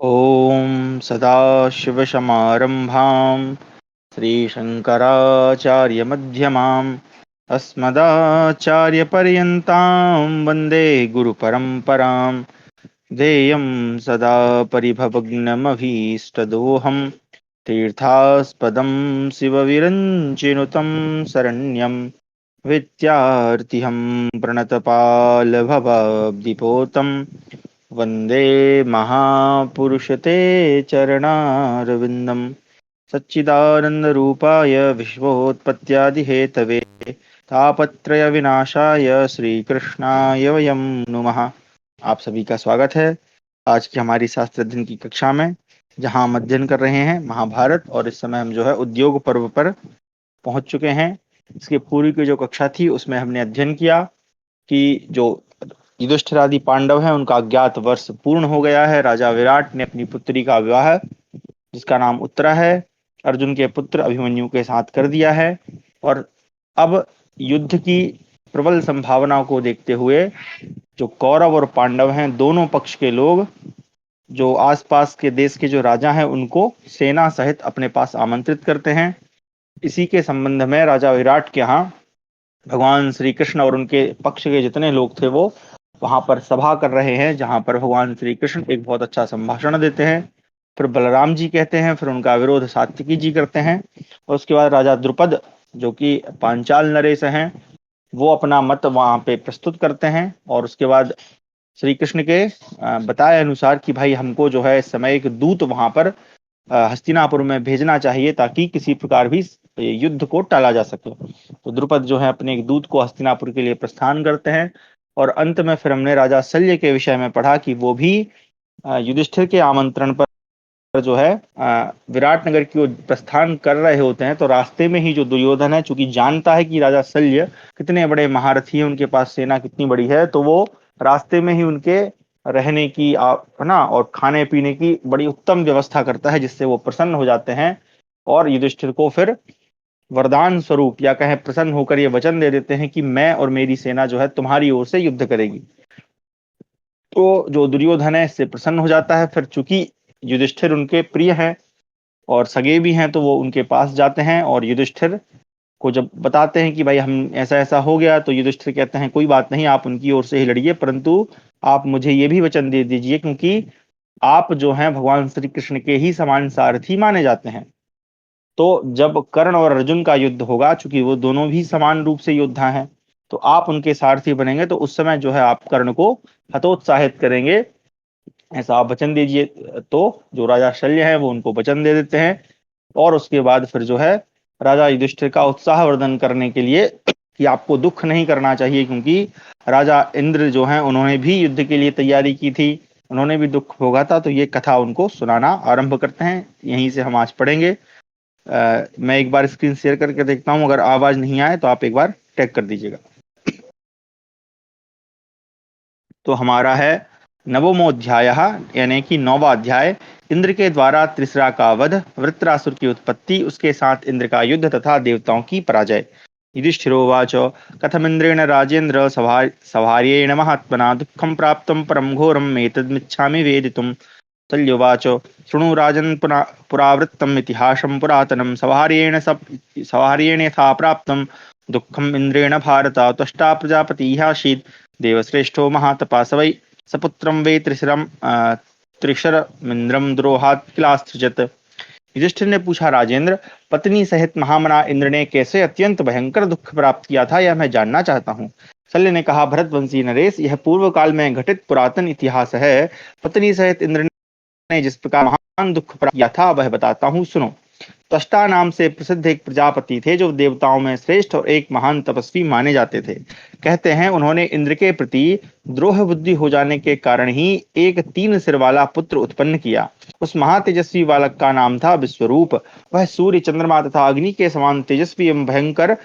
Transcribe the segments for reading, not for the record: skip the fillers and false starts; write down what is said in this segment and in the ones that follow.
ॐ सदाशिवसमारम्भां श्रीशङ्कराचार्यमध्यमाम् अस्मदाचार्यपर्यन्तां वन्दे गुरुपरम्परां देयं सदा परिभवग्नमभीष्टदोहं तीर्थास्पदं शिवविरञ्चिनुतं शरण्यं विद्यार्थिहं प्रणतपालभवाब्धिपोतं वन्दे महापुरुषते चरणारविन्दं सच्चिदानन्दरूपाय विश्वोत्पत्त्यादिहेतवे तापत्रयविनाशाय श्रीकृष्णाय वयं नुमः। आप सभी का स्वागत है आज की हमारी शास्त्र अध्ययन की कक्षा में, जहां हम अध्ययन कर रहे हैं महाभारत। और इस समय हम जो है उद्योग पर्व पर पहुंच चुके हैं। इसके पूर्व की जो कक्षा थी उसमें हमने अध्ययन किया कि जो युधिष्ठिर आदि पांडव हैं उनका अज्ञात वर्ष पूर्ण हो गया है। राजा विराट ने अपनी पुत्री का विवाह, जिसका नाम उत्तरा है, अर्जुन के पुत्र अभिमन्यु के साथ कर दिया है। और अब युद्ध की प्रबल संभावना को देखते हुए जो कौरव और पांडव हैं, दोनों पक्ष के लोग, जो आसपास के देश के जो राजा हैं, उनको सेना सहित अपने पास आमंत्रित करते हैं। इसी के संबंध में राजा विराट के यहाँ भगवान श्री कृष्ण और उनके पक्ष के जितने लोग थे वो वहां पर सभा कर रहे हैं, जहां पर भगवान श्री कृष्ण एक बहुत अच्छा संभाषण देते हैं, फिर बलराम जी कहते हैं, फिर उनका विरोध सात्विकी जी करते हैं, और उसके बाद राजा द्रुपद जो कि पांचाल नरेश हैं वो अपना मत वहां पे प्रस्तुत करते हैं। और उसके बाद श्री कृष्ण के बताए अनुसार कि भाई हमको जो है इस समय एक दूत वहां पर हस्तिनापुर में भेजना चाहिए ताकि किसी प्रकार भी युद्ध को टाला जा सके। तो द्रुपद जो है अपने एक दूत को हस्तिनापुर के लिए प्रस्थान करते हैं। और अंत में फिर हमने राजा शल्य के विषय में पढ़ा कि वो भी युधिष्ठिर के आमंत्रण पर जो है विराटनगर की ओर प्रस्थान कर रहे होते हैं। तो रास्ते में ही जो दुर्योधन है, चूंकि जानता है कि राजा शल्य कितने बड़े महारथी हैं, उनके पास सेना कितनी बड़ी है, तो वो रास्ते में ही उनके रहने की है ना और खाने पीने की बड़ी उत्तम व्यवस्था करता है, जिससे वो प्रसन्न हो जाते हैं और युधिष्ठिर को फिर वरदान स्वरूप या कहें प्रसन्न होकर ये वचन दे देते हैं कि मैं और मेरी सेना जो है तुम्हारी ओर से युद्ध करेगी। तो जो दुर्योधन है इससे प्रसन्न हो जाता है। फिर चूंकि युधिष्ठिर उनके प्रिय हैं और सगे भी हैं, तो वो उनके पास जाते हैं और युधिष्ठिर को जब बताते हैं कि भाई हम ऐसा ऐसा हो गया, तो युधिष्ठिर कहते हैं कोई बात नहीं, आप उनकी ओर से ही लड़िए, परंतु आप मुझे ये भी वचन दे दीजिए, क्योंकि आप जो हैं भगवान श्री कृष्ण के ही समान सारथी माने जाते हैं। तो जब कर्ण और अर्जुन का युद्ध होगा, चूंकि वो दोनों भी समान रूप से योद्धा हैं, तो आप उनके सारथी बनेंगे, तो उस समय जो है आप कर्ण को हतोत्साहित करेंगे, ऐसा आप वचन दीजिए। तो जो राजा शल्य है वो उनको वचन दे देते हैं। और उसके बाद फिर जो है राजा युधिष्ठिर का उत्साहवर्धन करने के लिए कि आपको दुख नहीं करना चाहिए, क्योंकि राजा इंद्र जो हैं उन्होंने भी युद्ध के लिए तैयारी की थी, उन्होंने भी दुख भोगा था, तो ये कथा उनको सुनाना आरंभ करते हैं। यहीं से हम आज पढ़ेंगे। मैं एक बार स्क्रीन शेयर करके देखता हूं, अगर आवाज नहीं आए तो आप एक बार टैग कर दीजिएगा। तो हमारा है नवमोध्याय, यानी कि 9वां अध्याय, इंद्र के द्वारा त्रिसरा का वध, वृत्रासुर की उत्पत्ति, उसके साथ इंद्र का युद्ध तथा देवताओं की पराजय। युधिष्ठिरोवाच कथमिंद्रेण राजेन्द्र सभार्येण महात्मना दुःखं प्राप्तं परं घोरम् एतद्मिच्छामि वेदितुम्। शल्योवाच शृणु राजन् पुरावृत्तम् इतिहासं पुरातनं सभार्येण यथा प्राप्तं दुःखम् इन्द्रेण भारत त्वष्टा प्रजापतिः आसीत् देवश्रेष्ठो महातपस वै सपुत्रं वै त्रिशरमिंद्रम द्रोहात् किलास्त्रिजत। युधिष्ठिर ने पूछा, राजेंद्र, पत्नी सहित महामना इंद्र ने कैसे अत्यंत भयंकर दुख प्राप्त किया था, यह मैं जानना चाहता हूँ। शल्य ने कहा, भरतवंशी नरेश, यह पूर्व काल में घटित पुरातन इतिहास है। पत्नी सहित इंद्र ने जिस प्रकार महान दुख प्राप्त किया था वह बताता हूँ, सुनो। त्वष्टा नाम से प्रसिद्ध एक प्रजापति थे, जो देवताओं में श्रेष्ठ और एक महान तपस्वी माने जाते थे। कहते हैं उन्होंने इंद्र के प्रति द्रोह बुद्धि हो जाने के कारण ही एक 3 सिर वाला पुत्र उत्पन्न किया। उस महातेजस्वी बालक का नाम था विश्वरूप। वह सूर्य, चंद्रमा तथा अग्नि के समान तेजस्वी एवं भयंकर,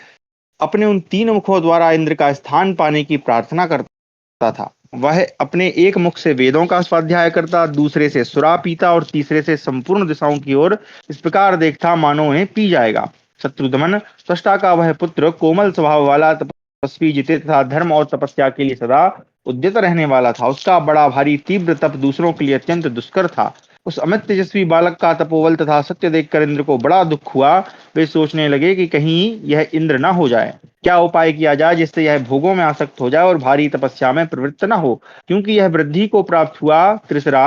अपने उन 3 मुखों द्वारा इंद्र का स्थान पाने की प्रार्थना करता था। वह अपने एक मुख से वेदों का स्वाध्याय करता, दूसरे से सुरा पीता और तीसरे से संपूर्ण दिशाओं की ओर इस प्रकार देखता मानो उन्हें पी जाएगा। शत्रुघ्न त्वष्टा का वह पुत्र कोमल स्वभाव वाला, तपस्वी, जिते तथा धर्म और तपस्या के लिए सदा उद्यत रहने वाला था। उसका बड़ा भारी तीव्र तप दूसरों के लिए अत्यंत दुष्कर था। उस अमित तेजस्वी बालक का तपोबल तथा सत्य देखकर इंद्र को बड़ा दुख हुआ। वे सोचने लगे कि कहीं यह इंद्र न हो जाए। क्या उपाय किया जाए जिससे यह भोगों में आसक्त हो जाए और भारी तपस्या में प्रवृत्त न हो, क्योंकि यह वृद्धि को प्राप्त हुआ त्रिसरा।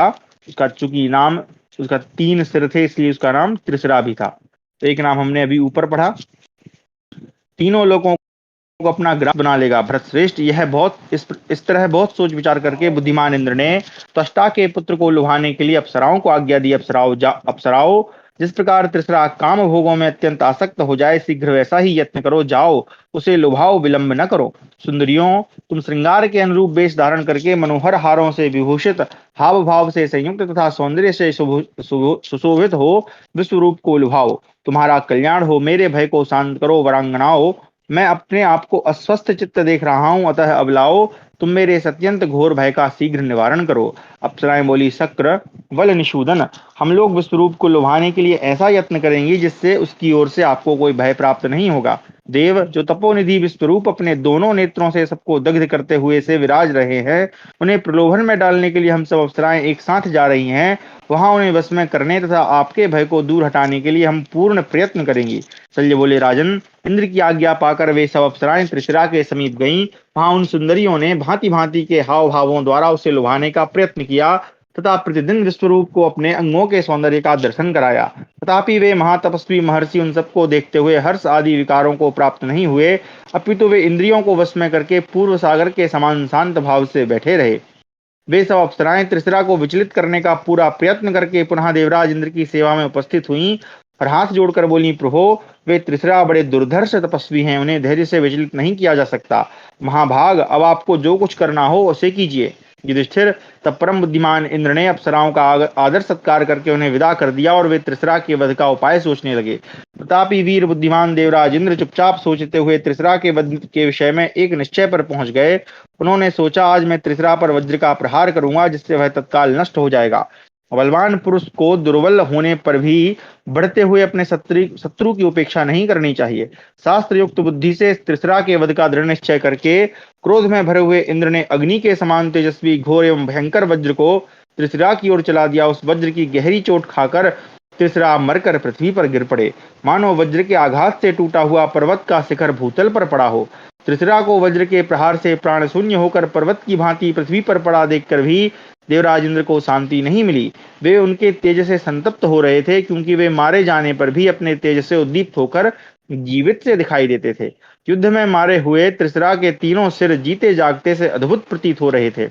उसका चूंकि नाम, उसका 3 सिर थे इसलिए उसका नाम त्रिसरा भी था। तो एक नाम हमने अभी ऊपर पढ़ा, तीनों लोगों को अपना ग्रास बना लेगा। भरत श्रेष्ठ, यह बहुत इस तरह बहुत सोच विचार करके बुद्धिमान इंद्र ने त्वष्टा के पुत्र को लुभाने के लिए अप्सराओं को आज्ञा दी। अप्सराओं, जिस प्रकार तीसरा काम भोगों में अत्यंत आसक्त हो जाए, शीघ्र वैसा ही यत्न करो। जाओ, उसे लुभाओ, विलंब न करो। सुंदरियों, तुम श्रृंगार के अनुरूप वेश धारण करके मनोहर हारों से विभूषित, हाव भाव से संयुक्त तथा सौंदर्य से सुशोभित हो विश्व रूप को लुभाओ। तुम्हारा कल्याण हो, मेरे भय को शांत करो। वरांगनाओं, मैं अपने आप को अस्वस्थ चित्त देख रहा हूं, अतः अब लाओ, तुम मेरे इस अत्यंत घोर भय का शीघ्र निवारण करो। अप्सराएं बोली, शक्र वल निषूदन, हम लोग विश्वरूप को लुभाने के लिए ऐसा यत्न करेंगे जिससे उसकी ओर से आपको कोई भय प्राप्त नहीं होगा। देव, जो तपोनिधि विश्वरूप अपने दोनों नेत्रों से सबको दग्ध करते हुए से विराज रहे हैं, उन्हें प्रलोभन में डालने के लिए हम सब अप्सराएं एक साथ जा रही हैं। वहां उन्हें वश में करने तथा आपके भय को दूर हटाने के लिए हम पूर्ण प्रयत्न करेंगे। शल्य बोले, राजन, इंद्र की आज्ञा पाकर वे सब अप्सराएं त्रिशिरा के समीप गईं। वहां उन सुंदरियों ने भांति भांति के हाव भावों द्वारा उसे लुभाने का प्रयत्न किया तथा प्रतिदिन विश्वरूप को अपने अंगों के सौंदर्य का दर्शन कराया। तथापि वे महातपस्वी महर्षि उन सबको देखते हुए हर्ष आदि विकारों को प्राप्त नहीं हुए, अपितु वे इंद्रियों को वश में करके पूर्व सागर के समान शांत भाव से बैठे रहे। वे सब अप्सराएं त्रिशिरा को विचलित करने का पूरा प्रयत्न करके पुनः देवराज इंद्र की सेवा में उपस्थित हुईं और हाथ जोड़कर बोली, प्रभो, वे त्रिशिरा बड़े दुर्धर्ष तपस्वी हैं, उन्हें धैर्य से विचलित नहीं किया जा सकता। महाभाग, अब आपको जो कुछ करना हो उसे कीजिए। युधिष्ठिर, तब परम बुद्धिमान इंद्र ने अप्सराओं का आदर सत्कार करके उन्हें विदा कर दिया और वे त्रिशिरा के वध का उपाय सोचने लगे। तथापि वीर बुद्धिमान देवराज इंद्र चुपचाप सोचते हुए त्रिशिरा के वध के विषय में एक निश्चय पर पहुंच गए। उन्होंने सोचा, आज मैं त्रिशिरा पर वज्र का प्रहार करूंगा जिससे वह तत्काल नष्ट हो जाएगा। बलवान पुरुष को दुर्बल होने पर भी बढ़ते हुए अपने शत्रु की उपेक्षा नहीं करनी चाहिए। शास्त्र युक्त बुद्धि से त्रिशिरा के वध का दृढ़ निश्चय करके क्रोध में भरे हुए इंद्र ने अग्नि के समान तेजस्वी घोर एवं भयंकर वज्र को त्रिशिरा की ओर चला दिया। उस वज्र की गहरी चोट खाकर त्रिशिरा मरकर पृथ्वी पर गिर पड़े, मानो वज्र के आघात से टूटा हुआ पर्वत का शिखर भूतल पर पड़ा हो। त्रिशिरा को वज्र के प्रहार से प्राण शून्य होकर पर्वत की भांति पृथ्वी पर पड़ा देखकर भी देवराज इंद्र को शांति नहीं मिली। वे उनके तेज से संतप्त हो रहे थे, क्योंकि वे मारे जाने पर भी अपने तेज से उद्दीप्त होकर जीवित से दिखाई देते थे। युद्ध में मारे हुए त्रिशिरा के तीनों सिर जीते जागते से अद्भुत प्रतीत हो रहे थे।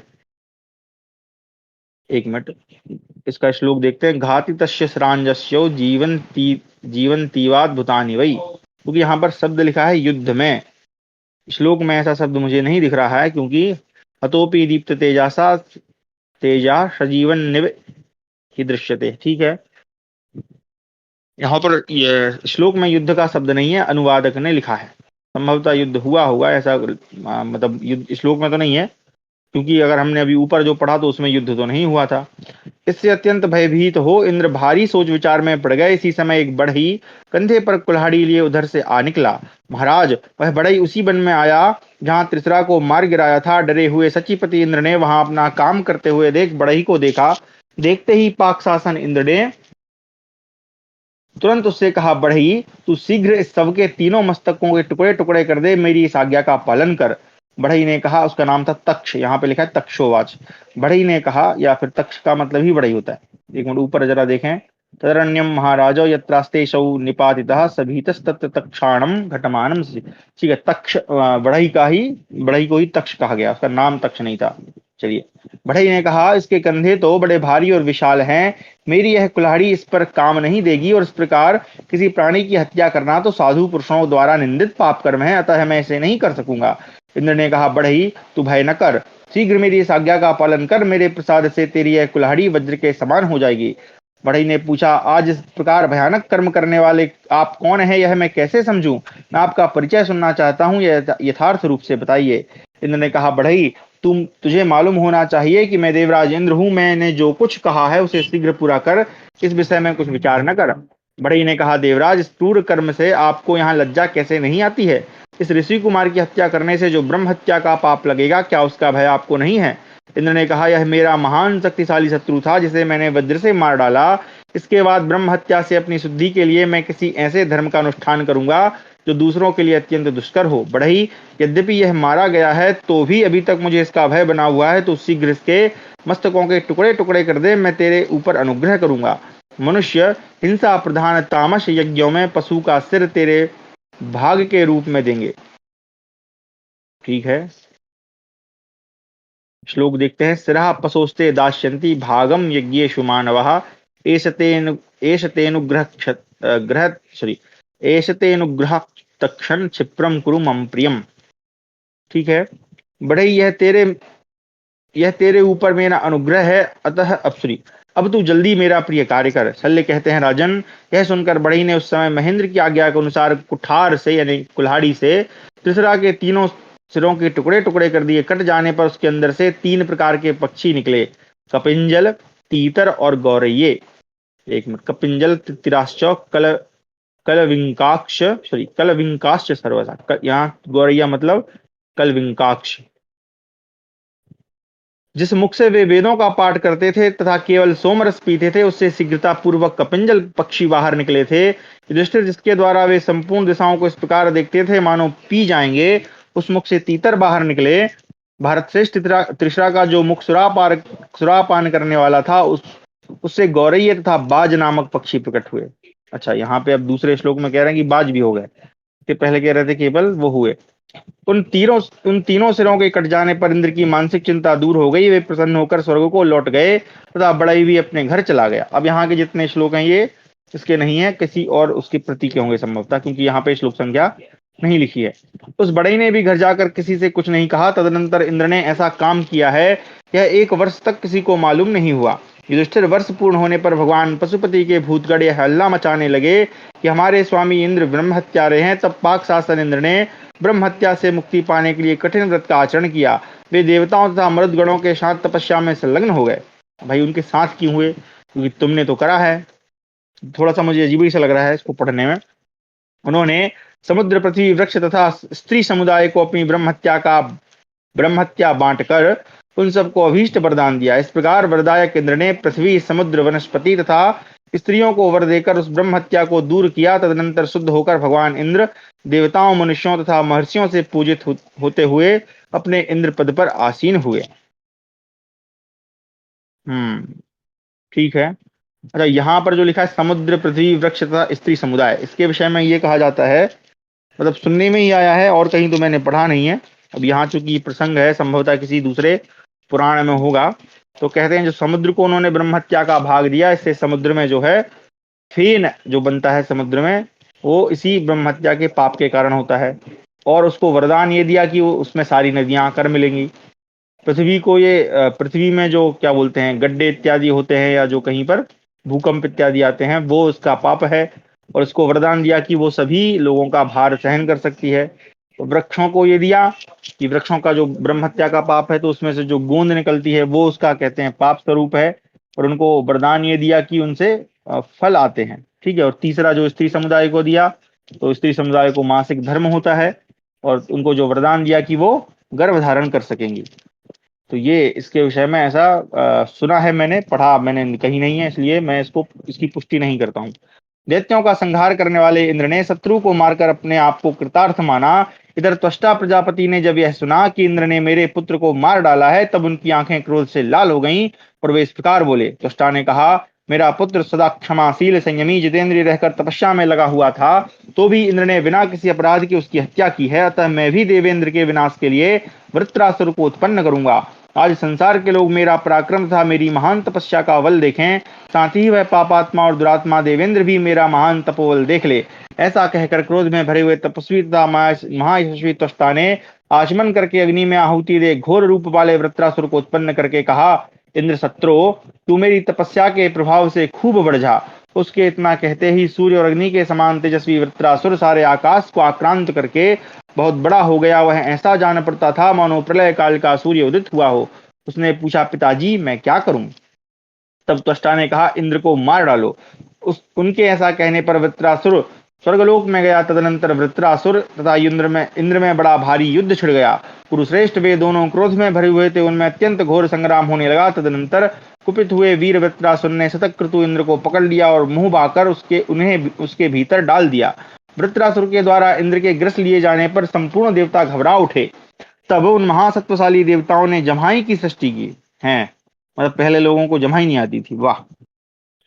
एक मिनट, इसका श्लोक देखते हैं। घाति तस्य श्रांजस्यो जीवंतीवाद भूतानि वै, क्योंकि यहाँ पर शब्द लिखा है युद्ध में। श्लोक में ऐसा शब्द मुझे नहीं दिख रहा है, क्योंकि हतोपि दीप्त तेजासा तेजा सजीवन निव ही दृश्यते। ठीक है, यहाँ पर ये श्लोक में युद्ध का शब्द नहीं है, अनुवादक ने लिखा है। संभवतः युद्ध हुआ होगा ऐसा, मतलब युद्ध श्लोक में तो नहीं है, क्योंकि अगर हमने अभी ऊपर जो पढ़ा तो उसमें युद्ध तो नहीं हुआ था। इससे अत्यंत भयभीत हो इंद्र भारी सोच विचार में पड़ गए। इसी समय एक बढ़ई कंधे पर कुल्हाड़ी लिए उधर से आ निकला। महाराज, वह बढ़ई उसी वन में आया जहां त्रिशिरा को मार गिराया था। डरे हुए सचीपति इंद्र ने वहां अपना काम करते हुए बढ़ई को देखा। देखते ही पाक शासन इंद्र ने तुरंत उससे कहा, बढ़ई, तू शीघ्र इस सब के तीनों मस्तकों के टुकड़े टुकड़े कर दे, मेरी इस आज्ञा का पालन कर। बढ़ई ने कहा, उसका नाम था तक्ष, यहाँ पे लिखा है तक्षोवाच। बढ़ई ने कहा, या फिर तक्ष का मतलब ही बढ़ई होता है। एक मिनट ऊपर जरा देखें। तदरण्यम महाराजो यत्रास्तेषौ निपातितः सभीतस्तत्र तक्षाणम घटमानम। ठीक है, तक्ष बढ़ई को ही तक्ष कहा गया, उसका नाम तक्ष नहीं था। चलिए, बढ़ई ने कहा, इसके कंधे तो बड़े भारी और विशाल हैं, मेरी यह कुल्हाड़ी इस पर काम नहीं देगी, और इस प्रकार किसी प्राणी की हत्या करना तो साधु पुरुषों द्वारा निंदित पाप कर्म है, अतः मैं इसे नहीं कर सकूंगा। इंद्र ने कहा, बढ़ई, तू भय न कर, शीघ्र मेरी इस आज्ञा का पालन कर, मेरे प्रसाद से तेरी यह कुल्हाड़ी वज्र के समान हो जाएगी। बढ़ई ने पूछा, आज इस प्रकार भयानक कर्म करने वाले आप कौन है, यह मैं कैसे समझूं? मैं आपका परिचय सुनना चाहता हूं, यह यथार्थ रूप से बताइए। इंद्र ने कहा, बढ़ई, तुझे मालूम होना चाहिए कि मैं देवराज इंद्र हूं। मैंने जो कुछ कहा है उसे शीघ्र पूरा कर, इस विषय में कुछ विचार न कर। बढ़ई ने कहा, देवराज, इस क्रूर कर्म से आपको यहाँ लज्जा कैसे नहीं आती है? इस ऋषि कुमार की हत्या करने से जो ब्रह्म हत्या का पाप लगेगा, क्या उसका भय आपको नहीं है? इंद्र ने कहा, यह मेरा महान शक्तिशाली शत्रु था जिसे मैंने वज्र से मार डाला। इसके बाद ब्रह्म हत्या से अपनी शुद्धि के लिए मैं किसी ऐसे धर्म का अनुष्ठान करूंगा जो दूसरों के लिए अत्यंत दुष्कर हो। बढ़ई, यद्यपि यह मारा गया है तो भी अभी तक मुझे इसका भय बना हुआ है, तो शीघ्र इसके मस्तकों के टुकड़े टुकड़े कर दे, मैं तेरे ऊपर अनुग्रह करूंगा। मनुष्य हिंसा प्रधान तामस यज्ञों में पशु का सिर तेरे भाग के रूप में देंगे। ठीक है, श्लोक देखते हैं। सिरः पशोस्ते दास्यन्ति भागम यज्ञेषु मानवः एष तेनुग्रह ग्रह सॉरी एष तेनुग्रह तक्षण क्षिप्रम कुरु मम प्रियम। ठीक है, बढ़ई, यह तेरे ऊपर मेरा अनुग्रह है, अतः अब तू जल्दी मेरा प्रिय कार्य कर। शल्य कहते हैं, राजन, यह सुनकर बढ़ई ने उस समय महेंद्र की आज्ञा के अनुसार कुठार से यानी कुल्हाड़ी से त्रिसरा के तीनों सिरों के टुकड़े टुकड़े कर दिए। कट जाने पर उसके अंदर से 3 प्रकार के पक्षी निकले, कपिंजल, तीतर और गौरैये। एक मिनट, कपिंजल, तिराश्च, कलविंकाक्ष सर्वसा। यहाँ गौरैया मतलब कलविंकाक्ष। जिस मुख से वे वेदों का पाठ करते थे तथा केवल सोमरस पीते थे, उससे शीघ्रता पूर्वक कपिंजल पक्षी बाहर निकले थे। युधिष्ठिर, जिसके द्वारा वे संपूर्ण दिशाओं को इस प्रकार देखते थे मानो पी जाएंगे, उस मुख से तीतर बाहर निकले। भारत श्रेष्ठ त्रिशरा का जो मुख सुरापान करने वाला था, उससे गौरैया तथा बाज नामक पक्षी प्रकट हुए। अच्छा, यहाँ पे अब दूसरे श्लोक में कह रहे हैं कि बाज भी हो गए, कि पहले कह रहे थे केवल वो हुए। उन तीनों सिरों के कट जाने पर इंद्र की मानसिक चिंता दूर हो गई। वे प्रसन्न होकर स्वर्ग को लौट गए तथा बढ़ई भी अपने घर चला गया। अब यहाँ के जितने श्लोक हैं ये इसके नहीं है, किसी और उसके प्रति के होंगे संभवतः, क्योंकि यहाँ पे श्लोक संख्या नहीं लिखी है। उस बढ़ई ने भी घर जाकर किसी से कुछ नहीं कहा। तदनंतर इंद्र ने ऐसा काम किया है, यह 1 वर्ष तक किसी को मालूम नहीं हुआ। युधिष्ठिर, वर्ष पूर्ण होने पर भगवान पशुपति के भूतगण यह हल्ला मचाने लगे कि हमारे स्वामी इंद्र ब्रह्म हत्यारे हैं। तब पाक शासन इंद्र ने ब्रह्म हत्या से मुक्ति पाने के लिए कठिन व्रत का आचरण किया। वे देवताओं तथा मरुदगणों के साथ तपस्या में संलग्न हो गए। भाई, उनके साथ क्यों हुए? क्योंकि तुमने तो करा है। थोड़ा सा मुझे अजीब ही सा लग रहा है इसको पढ़ने में। उन्होंने समुद्र, पृथ्वी, वृक्ष तथा स्त्री समुदाय को अपनी ब्रह्म हत्या बांटकर उन सबको अभीष्ट वरदान दिया। इस प्रकार वरदायक इंद्र ने पृथ्वी, समुद्र, वनस्पति तथा स्त्रियों को वर देकर उस ब्रह्म हत्या को दूर किया। तदनंतर शुद्ध होकर भगवान इंद्र देवताओं, मनुष्यों तथा महर्षियों से पूजित होते हुए अपने इंद्र पद पर आसीन हुए। ठीक है। अच्छा, यहाँ पर जो लिखा है समुद्र, पृथ्वी, वृक्ष तथा स्त्री समुदाय, इसके विषय में ये कहा जाता है, मतलब सुनने में ही आया है और कहीं तो मैंने पढ़ा नहीं है। अब यहाँ चूंकि प्रसंग है, संभवतः किसी दूसरे पुराण में होगा, तो कहते हैं जो समुद्र को उन्होंने ब्रह्म हत्या का भाग दिया, इससे समुद्र में जो है फेन जो बनता है समुद्र में, वो इसी ब्रह्म हत्या के पाप के कारण होता है। और उसको वरदान ये दिया कि वो उसमें सारी नदियां आकर मिलेंगी। पृथ्वी को पृथ्वी में जो क्या बोलते हैं गड्ढे इत्यादि होते हैं या जो कहीं पर भूकंप इत्यादि आते हैं, वो उसका पाप है। और उसको वरदान दिया कि वो सभी लोगों का भार सहन कर सकती है। तो वृक्षों को ये दिया कि वृक्षों का जो ब्रह्म हत्या का पाप है, तो उसमें से जो गोंद निकलती है वो उसका कहते हैं पाप स्वरूप है। और उनको वरदान ये दिया कि उनसे फल आते हैं। ठीक है। और तीसरा जो स्त्री समुदाय को दिया, तो स्त्री समुदाय को मासिक धर्म होता है, और उनको जो वरदान दिया कि वो गर्भ धारण कर सकेंगी। तो ये इसके विषय में ऐसा सुना है, मैंने पढ़ा, मैंने कहीं नहीं है, इसलिए मैं इसकी पुष्टि नहीं करता हूँ। दैत्यों का संहार करने वाले इंद्र ने शत्रु को मारकर अपने आप को कृतार्थ माना। इधर त्वष्टा प्रजापति ने जब यह सुना कि इंद्र ने मेरे पुत्र को मार डाला है, तब उनकी आंखें क्रोध से लाल हो गईं और वे इस प्रकार बोले। त्वष्टा ने कहा, मेरा पुत्र सदा क्षमाशील, संयमी, जितेंद्रिय रहकर तपस्या में लगा हुआ था, तो भी इंद्र ने बिना किसी अपराध के उसकी हत्या की है। अतः मैं भी देवेंद्र के विनाश के लिए वृत्रासुर को उत्पन्न करूंगा। आज संसार के लोग मेरा पराक्रम तथा मेरी महान तपस्या का बल देखें, साथ ही वह पापात्मा और दुरात्मा देवेंद्र भी मेरा महान तपोबल देख ले। ऐसा कहकर क्रोध में भरे हुए तपस्वी तथा महायशस्वी त्वष्टा ने आचमन करके अग्नि में आहुति दे घोर रूप वाले वृत्रासुर को उत्पन्न करके कहा, इंद्र सत्रो, तू मेरी तपस्या के प्रभाव से खूब बढ़ जा। उसके इतना कहते ही सूर्य और अग्नि के समान तेजस्वी वृत्रासुर सारे आकाश को आक्रांत करके बहुत बड़ा हो गया। वह ऐसा जान पड़ता था मानो प्रलय काल का सूर्य उदित हुआ हो। उसने पूछा, पिताजी मैं क्या करूं? तब त्वष्टा ने कहा, इंद्र को मार डालो। उनके ऐसा कहने पर वृत्रासुर स्वर्गलोक में गया। तदनंतर वृत्रासुर तथा इंद्र में बड़ा भारी युद्ध छिड़ गया। कुरुश्रेष्ठ वे दोनों क्रोध में भरे हुए थे, उनमें अत्यंत घोर संग्राम होने लगा। तदनंतर कुपित हुए वीर वृत्रासुर ने शतक्रतु इंद्र को पकड़ लिया और मुंह बाकर उन्हें उसके भीतर डाल दिया। वृत्रासुर के द्वारा इंद्र के ग्रस लिए जाने पर संपूर्ण देवता घबरा उठे। तब उन महासत्वशाली देवताओं ने जम्हाई की सृष्टि की है। मतलब पहले लोगों को जम्हाई नहीं आती थी, वाह,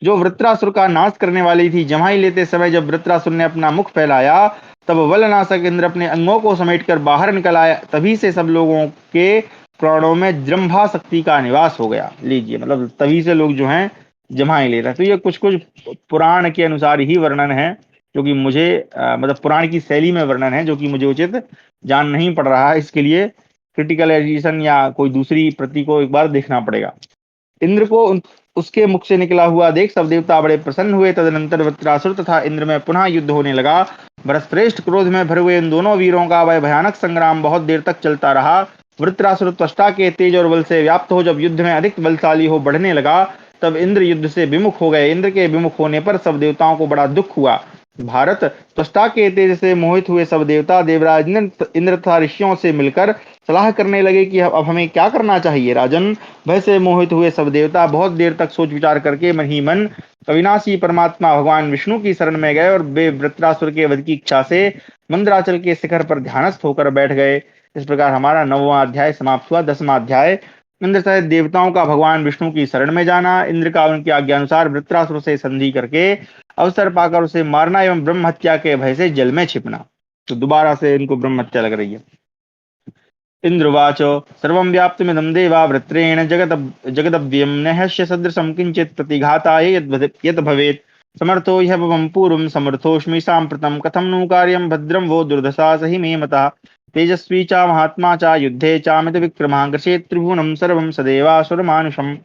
जो वृत्रासुर का नाश करने वाली थी। जम्हाई लेते समय जब वृत्रासुर ने अपना मुख फैलाया, तब वलनाशक इंद्र अपने अंगों को समेटकर बाहर निकल आया। तभी से सब लोगों के प्राणों में जृंभा शक्ति का निवास हो गया। लीजिए, मतलब तभी से लोग जो हैं जम्हाई ले रहे हैं। तो ये कुछ कुछ पुराण के अनुसार ही वर्णन है, जो कि मुझे मतलब पुराण की शैली में वर्णन है, जो कि मुझे उचित जान नहीं पड़ रहा है। इसके लिए क्रिटिकल एडिशन या कोई दूसरी प्रति को एक बार देखना पड़ेगा। इंद्र को उसके मुख से निकला हुआ देख सब देवता बड़े प्रसन्न हुए। तदनंतर वृत्रासुर तथा इंद्र में पुनः युद्ध होने लगा। भरतश्रेष्ठ क्रोध में भरे हुए इन दोनों वीरों का वह भयानक संग्राम बहुत देर तक चलता रहा। वृत्रासुर त्वष्टा के तेज और बल से व्याप्त हो जब युद्ध में अधिक बलशाली हो बढ़ने लगा, तब इंद्र युद्ध से विमुख हो गए। इंद्र के विमुख होने पर सब देवताओं को बड़ा दुख हुआ। भारत, त्वष्टा के तेज से मोहित हुए सब देवता देवराज इंद्र तथा ऋषियों से मिलकर सलाह करने लगे कि अब हमें क्या करना चाहिए। राजन, भय से मोहित हुए सब देवता बहुत देर तक सोच विचार करके मन ही मन अविनाशी परमात्मा भगवान विष्णु की शरण में गए और वे वृत्रासुर के वध की इच्छा से मंदराचल के शिखर पर ध्यानस्थ होकर बैठ गए। इस प्रकार हमारा 9वां अध्याय समाप्त हुआ। 10वां अध्याय, इंद्र सहित देवताओं का भगवान विष्णु की शरण में जाना। इंद्र का उनकी आज्ञा अनुसार वृत्रासुर से संधि करके अवसर पाकर उसे मारना एवं ब्रह्म हत्या के भय से जल में छिपना। तो दोबारा से इनको ब्रह्म हत्या लग रही है। इंद्रवाच सर्वं व्याप्तमिदं देवा वृत्रेण जगदव्यं नहस्य सदृशं किंचित् प्रतिघाताय यद् भवेत् समर्थो ह्यवं पूर्वं समर्थोऽस्मि साम्प्रतं कथं नु कार्यं भद्रं वो दुर्दशा सहि मे मतः तेजस्वी च महात्मा च युद्धे चामित विक्रमः ग्रसेत् त्रिभुवनं सर्वं सदेवासुर मानुषम्।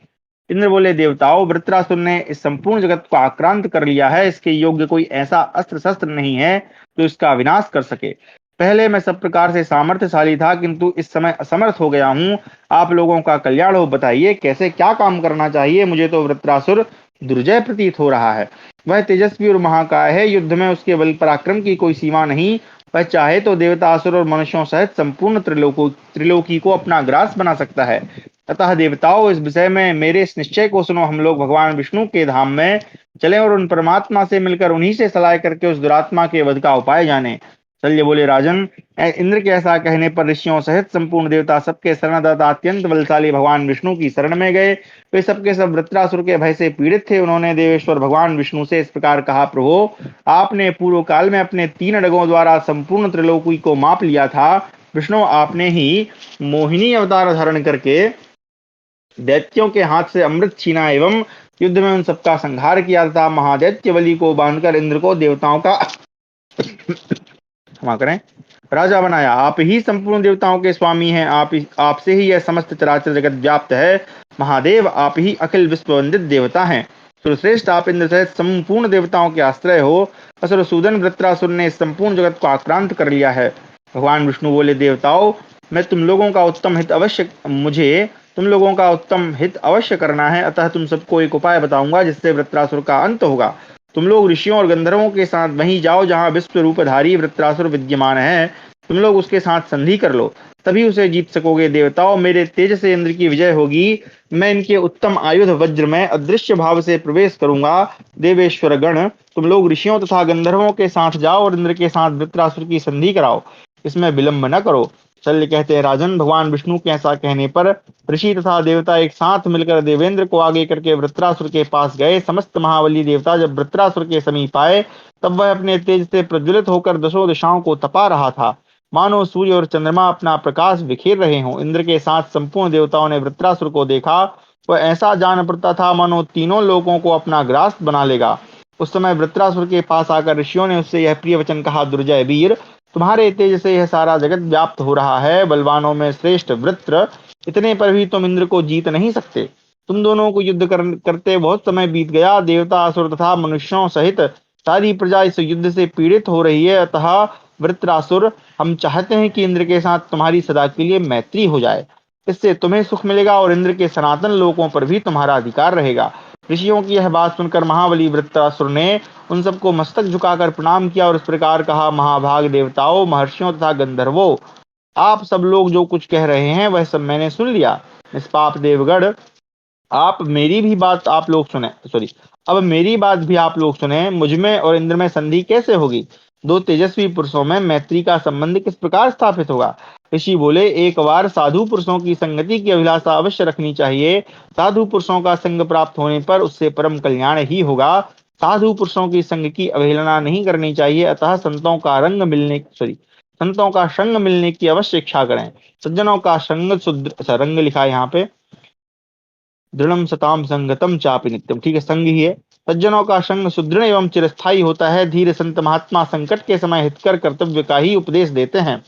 इंद्र बोले, देवताओं, वृत्रासुर ने इस संपूर्ण जगत को आक्रांत कर लिया है। इसके योग्य कोई ऐसा अस्त्र शस्त्र नहीं है जो इसका विनाश कर सके। पहले मैं सब प्रकार से सामर्थ्यशाली था, किंतु इस समय असमर्थ हो गया हूँ। आप लोगों का कल्याण हो, बताइए कैसे क्या काम करना चाहिए। मुझे तो वृत्रासुर दुर्जय प्रतीत हो रहा है। वह तेजस्वी और महाकाय है, युद्ध में उसके बल पराक्रम की कोई सीमा नहीं। वह चाहे तो देवता, असुर और मनुष्यों सहित संपूर्ण त्रिलोकी को अपना ग्रास बना सकता है। अतः देवताओं, इस विषय में मेरे इस निश्चय को सुनो। हम लोग भगवान विष्णु के धाम में चलें और उन परमात्मा से मिलकर उन्हीं से सलाह करके उस दुरात्मा के वध का उपाय जाने। शल्य बोले, राजन, इंद्र के ऐसा कहने पर ऋषियों सहित संपूर्ण देवता सबके शरणदाता अत्यंत बलशाली भगवान विष्णु की शरण में गए। वे सबके सब वृत्रासुर के भय से पीड़ित थे। उन्होंने देवेश्वर भगवान विष्णु से इस प्रकार कहा, प्रभु, आपने पूर्व काल में अपने 3 डगों द्वारा संपूर्ण त्रिलोकी को माप लिया था। विष्णु, आपने ही मोहिनी अवतार धारण करके दैत्यों के हाथ से अमृत छीना एवं युद्ध में उन सबका संहार किया था। महादैत्य बलि को बांधकर इंद्र को देवताओं का क्षमा करें राजा बनाया। आप ही संपूर्ण देवताओं के स्वामी हैं। आपसे ही यह समस्त चराचर जगत व्याप्त है। महादेव, आप ही अखिल विश्व वंदित देवता हैं। सुरश्रेष्ठ, आप इंद्र सहित संपूर्ण देवताओं के आश्रय हो। असुरसूदन वृत्रासुर ने इस संपूर्ण जगत को आक्रांत कर लिया है। भगवान विष्णु बोले, देवताओं, तुम लोगों का उत्तम हित अवश्य करना है। अतः तुम सबको एक उपाय बताऊंगा जिससे वृत्रासुर का अंत होगा। तुम लोग ऋषियों और गंधर्वों के साथ वहीं जाओ जहां विश्व रूपधारी वृत्रासुर विद्यमान है। तुम लोग उसके साथ संधि कर लो, तभी उसे जीत सकोगे। देवताओं, मेरे तेज से इंद्र की विजय होगी। मैं इनके उत्तम आयुध वज्र में अदृश्य भाव से प्रवेश करूंगा। देवेश्वर गण, तुम लोग ऋषियों तथा गंधर्वों के साथ जाओ और इंद्र के साथ वृत्रासुर की संधि कराओ। इसमें विलंब न करो। शल्य कहते हैं, राजन, भगवान विष्णु के ऐसा कहने पर ऋषि तथा देवता एक साथ मिलकर देवेंद्र को आगे करके वृत्रासुर के पास गए। समस्त महाबली देवता जब वृत्रासुर के समीप आए, तब वह अपने तेज से प्रज्वलित होकर दशों दिशाओं को तपा रहा था, मानो सूर्य और चंद्रमा अपना प्रकाश बिखेर रहे हों। इंद्र के साथ संपूर्ण देवताओं ने वृत्रासुर को देखा। वह ऐसा जान पड़ता था मानो तीनों लोगों को अपना ग्रास बना लेगा। उस समय वृत्रासुर के पास आकर ऋषियों ने उससे यह प्रिय वचन कहा, दुर्जय वीर, तुम्हारे तेज से यह सारा जगत व्याप्त हो रहा है। बलवानों में श्रेष्ठ वृत्र, इतने पर भी तुम इंद्र को जीत नहीं सकते। तुम दोनों को युद्ध करते बहुत समय बीत गया। देवता, असुर तथा मनुष्यों सहित सारी प्रजा इस युद्ध से पीड़ित हो रही है। अतः वृत्रासुर, हम चाहते हैं कि इंद्र के साथ तुम्हारी सदा के लिए मैत्री हो जाए। इससे तुम्हें सुख मिलेगा और इंद्र के सनातन लोकों पर भी तुम्हारा अधिकार रहेगा। ऋषियों की यह बात सुनकर महाबली वृत्रासुर ने उन सबको मस्तक झुकाकर प्रणाम किया और इस प्रकार कहा, महाभाग देवताओं, महर्षियों तथा गंधर्वों, आप सब लोग जो कुछ कह रहे हैं वह सब मैंने सुन लिया। निष्पाप देवगढ़, आप मेरी भी बात आप लोग सुने, सॉरी, अब मेरी बात भी आप लोग सुने। मुझ में और इंद्र में संधि कैसे होगी? दो तेजस्वी पुरुषों में मैत्री का संबंध किस प्रकार स्थापित होगा? ऋषि बोले, एक बार साधु पुरुषों की संगति की अभिलाषा अवश्य रखनी चाहिए। साधु पुरुषों का संग प्राप्त होने पर उससे परम कल्याण ही होगा। साधु पुरुषों की संग की अवहेलना नहीं करनी चाहिए। अतः संतों का संग मिलने की अवश्य इच्छा करें। सज्जनों का संग शुद्र, अच्छा रंग लिखा है यहाँ पे, दृढ़म सताम संगतम चापि नित्यम, ठीक है, संग ही है। सज्जनों का संग सुदृढ़ एवं चिरस्थायी होता है। धीर संत महात्मा संकट के समय हितकर कर्तव्य का ही उपदेश देते हैं।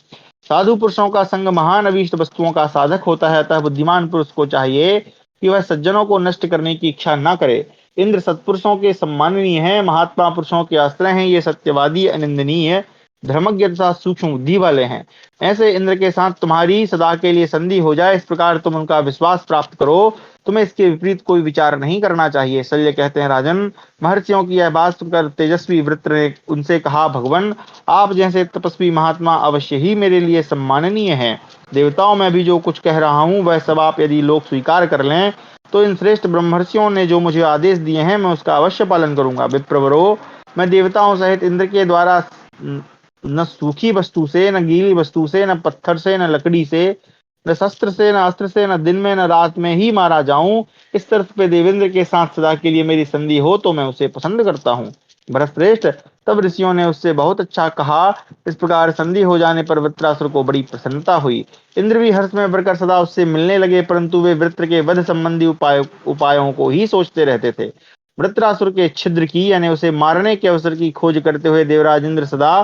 साधु पुरुषों का संग महान अभीष्ट वस्तुओं का साधक होता है। अतः बुद्धिमान पुरुष को चाहिए कि वह सज्जनों को नष्ट करने की इच्छा न करे। इंद्र सत्पुरुषों के सम्माननीय हैं, महात्मा पुरुषों के आश्रय हैं। ये सत्यवादी, अनिंदनीय, धर्मज्ञ तथा सूक्ष्म बुद्धि वाले हैं। ऐसे इंद्र के साथ तुम्हारी सदा के लिए संधि हो जाए, इस प्रकार तुम उनका विश्वास प्राप्त करो। तुम्हें इसके विपरीत कोई विचार नहीं करना चाहिए। शल्य कहते हैं, राजन, महर्षियों की यह बात सुनकर तेजस्वी वृत्र ने उनसे कहा, भगवान, आप जैसे तपस्वी महात्मा अवश्य ही मेरे लिए सम्माननीय हैं। देवताओं में भी जो कुछ कह रहा हूँ वह सब आप यदि लोग स्वीकार कर लें तो इन श्रेष्ठ ब्रह्मर्षियों ने जो मुझे आदेश दिए हैं मैं उसका अवश्य पालन करूंगा। विप्रवरो, मैं देवताओं सहित इंद्र के द्वारा न सूखी वस्तु से, न गीली वस्तु से, न पत्थर से, न लकड़ी से, न शस्त्र से, न अस्त्र से, न दिन में न रात में ही मारा जाऊं, इस शर्त पे देवेंद्र के साथ सदा के लिए मेरी संधि हो तो मैं उसे पसंद करता हूँ। भरतश्रेष्ठ, तब ऋषियों ने उससे बहुत अच्छा कहा। इस प्रकार संधि हो जाने पर वृत्रासुर को बड़ी प्रसन्नता हुई। इंद्र भी हर्ष में भरकर सदा उससे मिलने लगे, परंतु वे वृत्र के वध संबंधी उपायों को ही सोचते रहते थे। वृत्रासुर के छिद्र की यानी उसे मारने के अवसर की खोज करते हुए देवराज इंद्र सदा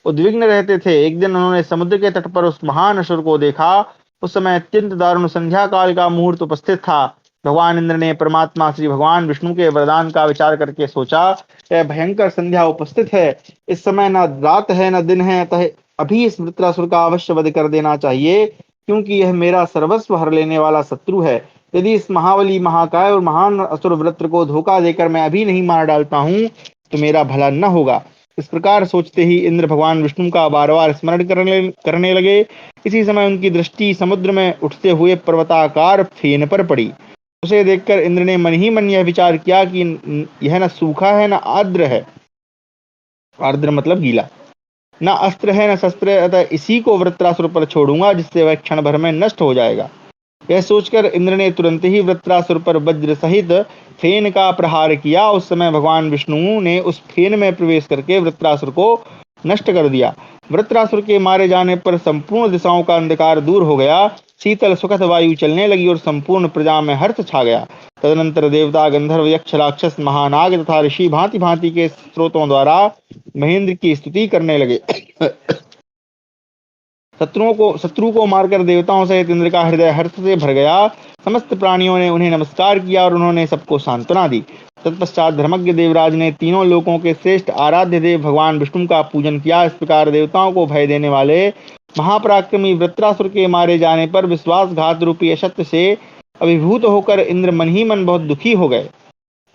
उद्विग्न रहते थे। एक दिन उन्होंने समुद्र के तट पर उस महान असुर को देखा। उस समय अत्यंत दारुण संध्या काल का मुहूर्त उपस्थित था। भगवान इंद्र ने परमात्मा श्री भगवान विष्णु के वरदान का विचार करके सोचा, यह भयंकर संध्या उपस्थित है, इस समय न रात है न दिन है, अतः अभी इस वृत्रासुर का अवश्य वध कर देना चाहिए, क्योंकि यह मेरा सर्वस्व हर लेने वाला शत्रु है। यदि इस महाबली, महाकाय और महान असुर वृत्र को धोखा देकर मैं अभी नहीं मार डालता हूँ तो मेरा भला न होगा। इस प्रकार सोचते ही इंद्र भगवान विष्णु का बार बार स्मरण करने लगे। इसी समय उनकी दृष्टि समुद्र में उठते हुए पर्वताकार फेन पर पड़ी। उसे देखकर इंद्र ने मन ही मन यह विचार किया कि यह न सूखा है न आर्द्र है, आर्द्र मतलब गीला, न अस्त्र है न शस्त्र है, अतः इसी को वृत्रासुर पर छोड़ूंगा, जिससे वह क्षण भर में नष्ट हो जाएगा। यह सोचकर इंद्र ने तुरंत ही वृत्रासुर पर वज्र सहित फेन का प्रहार किया। उस समय भगवान विष्णु ने उस फेन में प्रवेश करके वृत्रासुर को नष्ट कर दिया। वृत्रासुर के मारे जाने पर संपूर्ण दिशाओं का अंधकार दूर हो गया। शीतल सुखद वायु चलने लगी और संपूर्ण प्रजा में हर्ष छा गया। तदनंतर देवता, गंधर्व, यक्ष, राक्षस, महानाग तथा ऋषि भांति भांति के स्त्रोतों द्वारा महेंद्र की स्तुति करने लगे। शत्रु को मारकर देवताओं सहित इंद्र का हृदय हर्ष से भर गया। समस्त प्राणियों ने उन्हें नमस्कार किया और उन्होंने सबको सांत्वना दी। तत्पश्चात धर्मज्ञ देवराज ने तीनों लोकों के श्रेष्ठ आराध्य देव भगवान विष्णु का पूजन किया। इस प्रकार देवताओं को भय देने वाले महापराक्रमी वृत्रासुर के मारे जाने पर विश्वासघात रूपी असत्य से अभिभूत होकर इंद्र मन ही मन बहुत दुखी हो गए।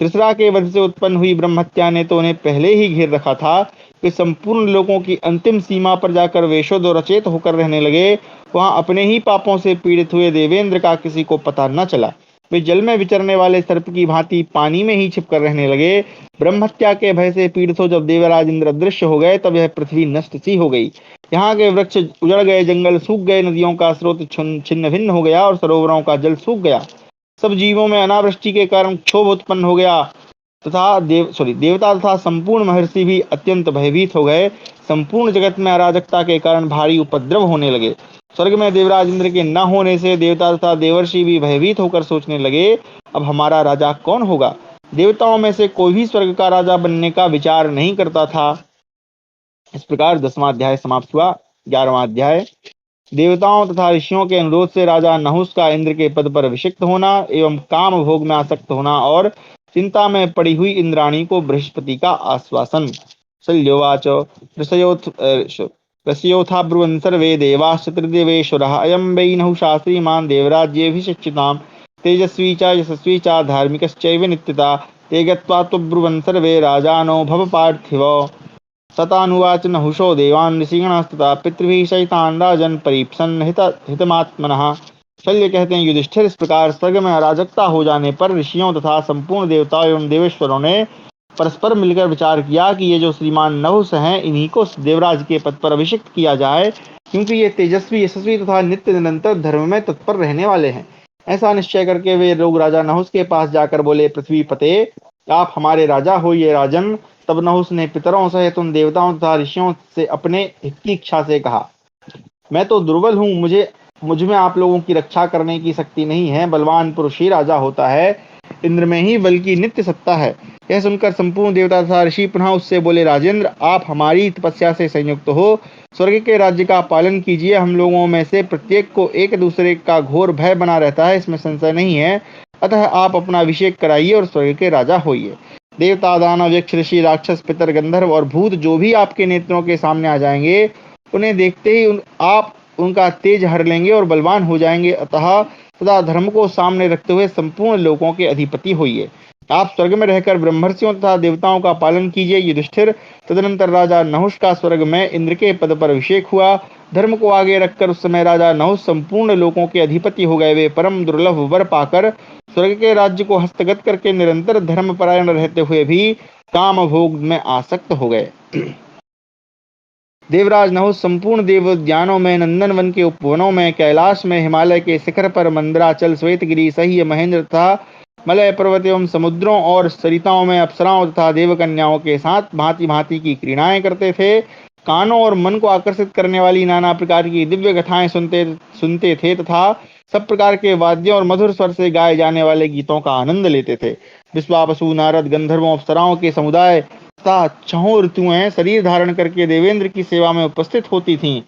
त्रिसरा के वध से उत्पन्न हुई ब्रह्महत्या ने तो उन्हें पहले ही घेर रखा था। वे संपूर्ण लोगों की अंतिम सीमा पर जाकर वेशोदोरचेत होकर रहने लगे। वहां अपने ही पापों से पीड़ित हुए देवेंद्र का किसी को पता न चला। वे जल में विचरने वाले सर्प की भांति पानी में ही छिपकर रहने लगे। ब्रह्महत्या के भय से पीड़ित हो जब देवराज इंद्र अदृश्य हो गए तब यह पृथ्वी नष्ट सी हो गई। यहाँ के वृक्ष उजड़ गए, जंगल सूख गए, नदियों का स्रोत छिन्न भिन्न हो गया और सरोवरों का जल सूख गया। सब जीवों में अनावृष्टि के कारण क्षोभ उत्पन्न हो गया तथा देवता तथा संपूर्ण महर्षि भी अत्यंत भयभीत हो गए। संपूर्ण जगत में अराजकता के कारण भारी उपद्रव होने लगे। स्वर्ग में देवराज इंद्र के न होने से देवता तथा देवर्षि भी भयभीत होकर सोचने लगे, अब हमारा राजा कौन होगा। देवताओं में से कोई भी स्वर्ग का राजा बनने का विचार नहीं करता था। इस प्रकार 10वां अध्याय समाप्त हुआ। 11वां अध्याय, देवताओं तथा ऋषियों के अनुरोध से राजा नहुस का इंद्र के पद पर अभिषिक्त होना एवं काम भोग में आसक्त होना और चिंता में पड़ी हुई इंद्राणी को बृहस्पति का आश्वासन। शल्योवाच ऋषयोथा ब्रुवन् सर्वे देवाश्च त्रिदेवेश्वरः अयं वै नहुषा श्रीमान् देवराज्येऽभिषिच्यताम् तेजस्वी च यशस्वी च धार्मिकश्चैव नित्यता ते गत्वा त्वब्रुवन् सर्वे राजानो भव पार्थिव। तथानुवाच नहुषो देवान् ऋषिगणस्तथा पितृभिः सहितान् राजन् परीप्सन् हितमात्मनः। शल्य कहते हैं, युधिष्ठिर, इस प्रकार स्वर्ग में अराजकता हो जाने पर ऋषियों तथा संपूर्ण देवताओं एवं देवेश्वरों ने परस्पर मिलकर विचार किया कि ये जो श्रीमान नहुष हैं, इन्हीं को देवराज के पद पर अभिषिक्त किया जाए, क्योंकि ये तेजस्वी, यशस्वी तथा नित्य निरंतर धर्म में तत्पर रहने वाले हैं। ऐसा निश्चय करके वे लोग राजा नहुष के पास जाकर बोले, पृथ्वी पते, आप हमारे राजा होइए राजन। तब नहुष ने पितरों सहित उन देवताओं तथा ऋषियों से अपने हित की इच्छा से कहा, मैं तो दुर्बल हूँ, मुझ में आप लोगों की रक्षा करने की शक्ति नहीं है। बलवान पुरुष ही राजा होता है, इंद्र में ही बल की नित्य सत्ता है। यह सुनकर संपूर्ण देवता तथा ऋषि पुनः उससे बोले, राजेंद्र, आप हमारी तपस्या से संयुक्त हो स्वर्ग के राज्य का पालन कीजिए। हम लोगों में से प्रत्येक को एक दूसरे का घोर भय बना रहता है, इसमें संशय नहीं है। अतः आप अपना अभिषेक कराइए और स्वर्ग के राजा होइए। देवता, दानव, यक्ष, ऋषि, राक्षस, पितर, गंधर्व और भूत जो भी आपके नेत्रों के सामने आ जाएंगे, उन्हें देखते ही आप उनका तेज हर लेंगे और बलवान हो जाएंगे। अतः सदा धर्म को सामने रखते हुए संपूर्ण लोकों के अधिपति होइए। आप स्वर्ग में रहकर ब्रह्मर्षियों तथा देवताओं का पालन कीजिए, युधिष्ठिर। तदनंतर राजा नहुष का स्वर्ग में इंद्र के पद पर अभिषेक हुआ। धर्म को आगे रखकर उस समय राजा नहुष संपूर्ण लोकों के अधिपति हो गए। वे परम दुर्लभ वर पाकर स्वर्ग के राज्य को हस्तगत करके निरंतर धर्मपरायण रहते हुए भी काम भोग में आसक्त हो गए। देवराज नहुष संपूर्ण देवोद्यानों में, नंदनवन के उपवनों में, कैलाश में, हिमालय के शिखर पर, मंदराचल, श्वेतगिरी, सह्य, महेंद्र तथा मलय पर्वत एवं समुद्रों और सरिताओं में अप्सराओं तथा देवकन्याओं के साथ भांति भांति की क्रीड़ाएं करते थे। कानों और मन को आकर्षित करने वाली नाना प्रकार की दिव्य कथाएं सुनते थे तथा सब प्रकार के वाद्यों और मधुर स्वर से गाए जाने वाले गीतों का आनंद लेते थे। विश्वावसु, नारद, गंधर्वों, अप्सराओं के समुदाय तथा छहों ऋतुएं शरीर धारण करके देवेंद्र की सेवा में उपस्थित होती थीं।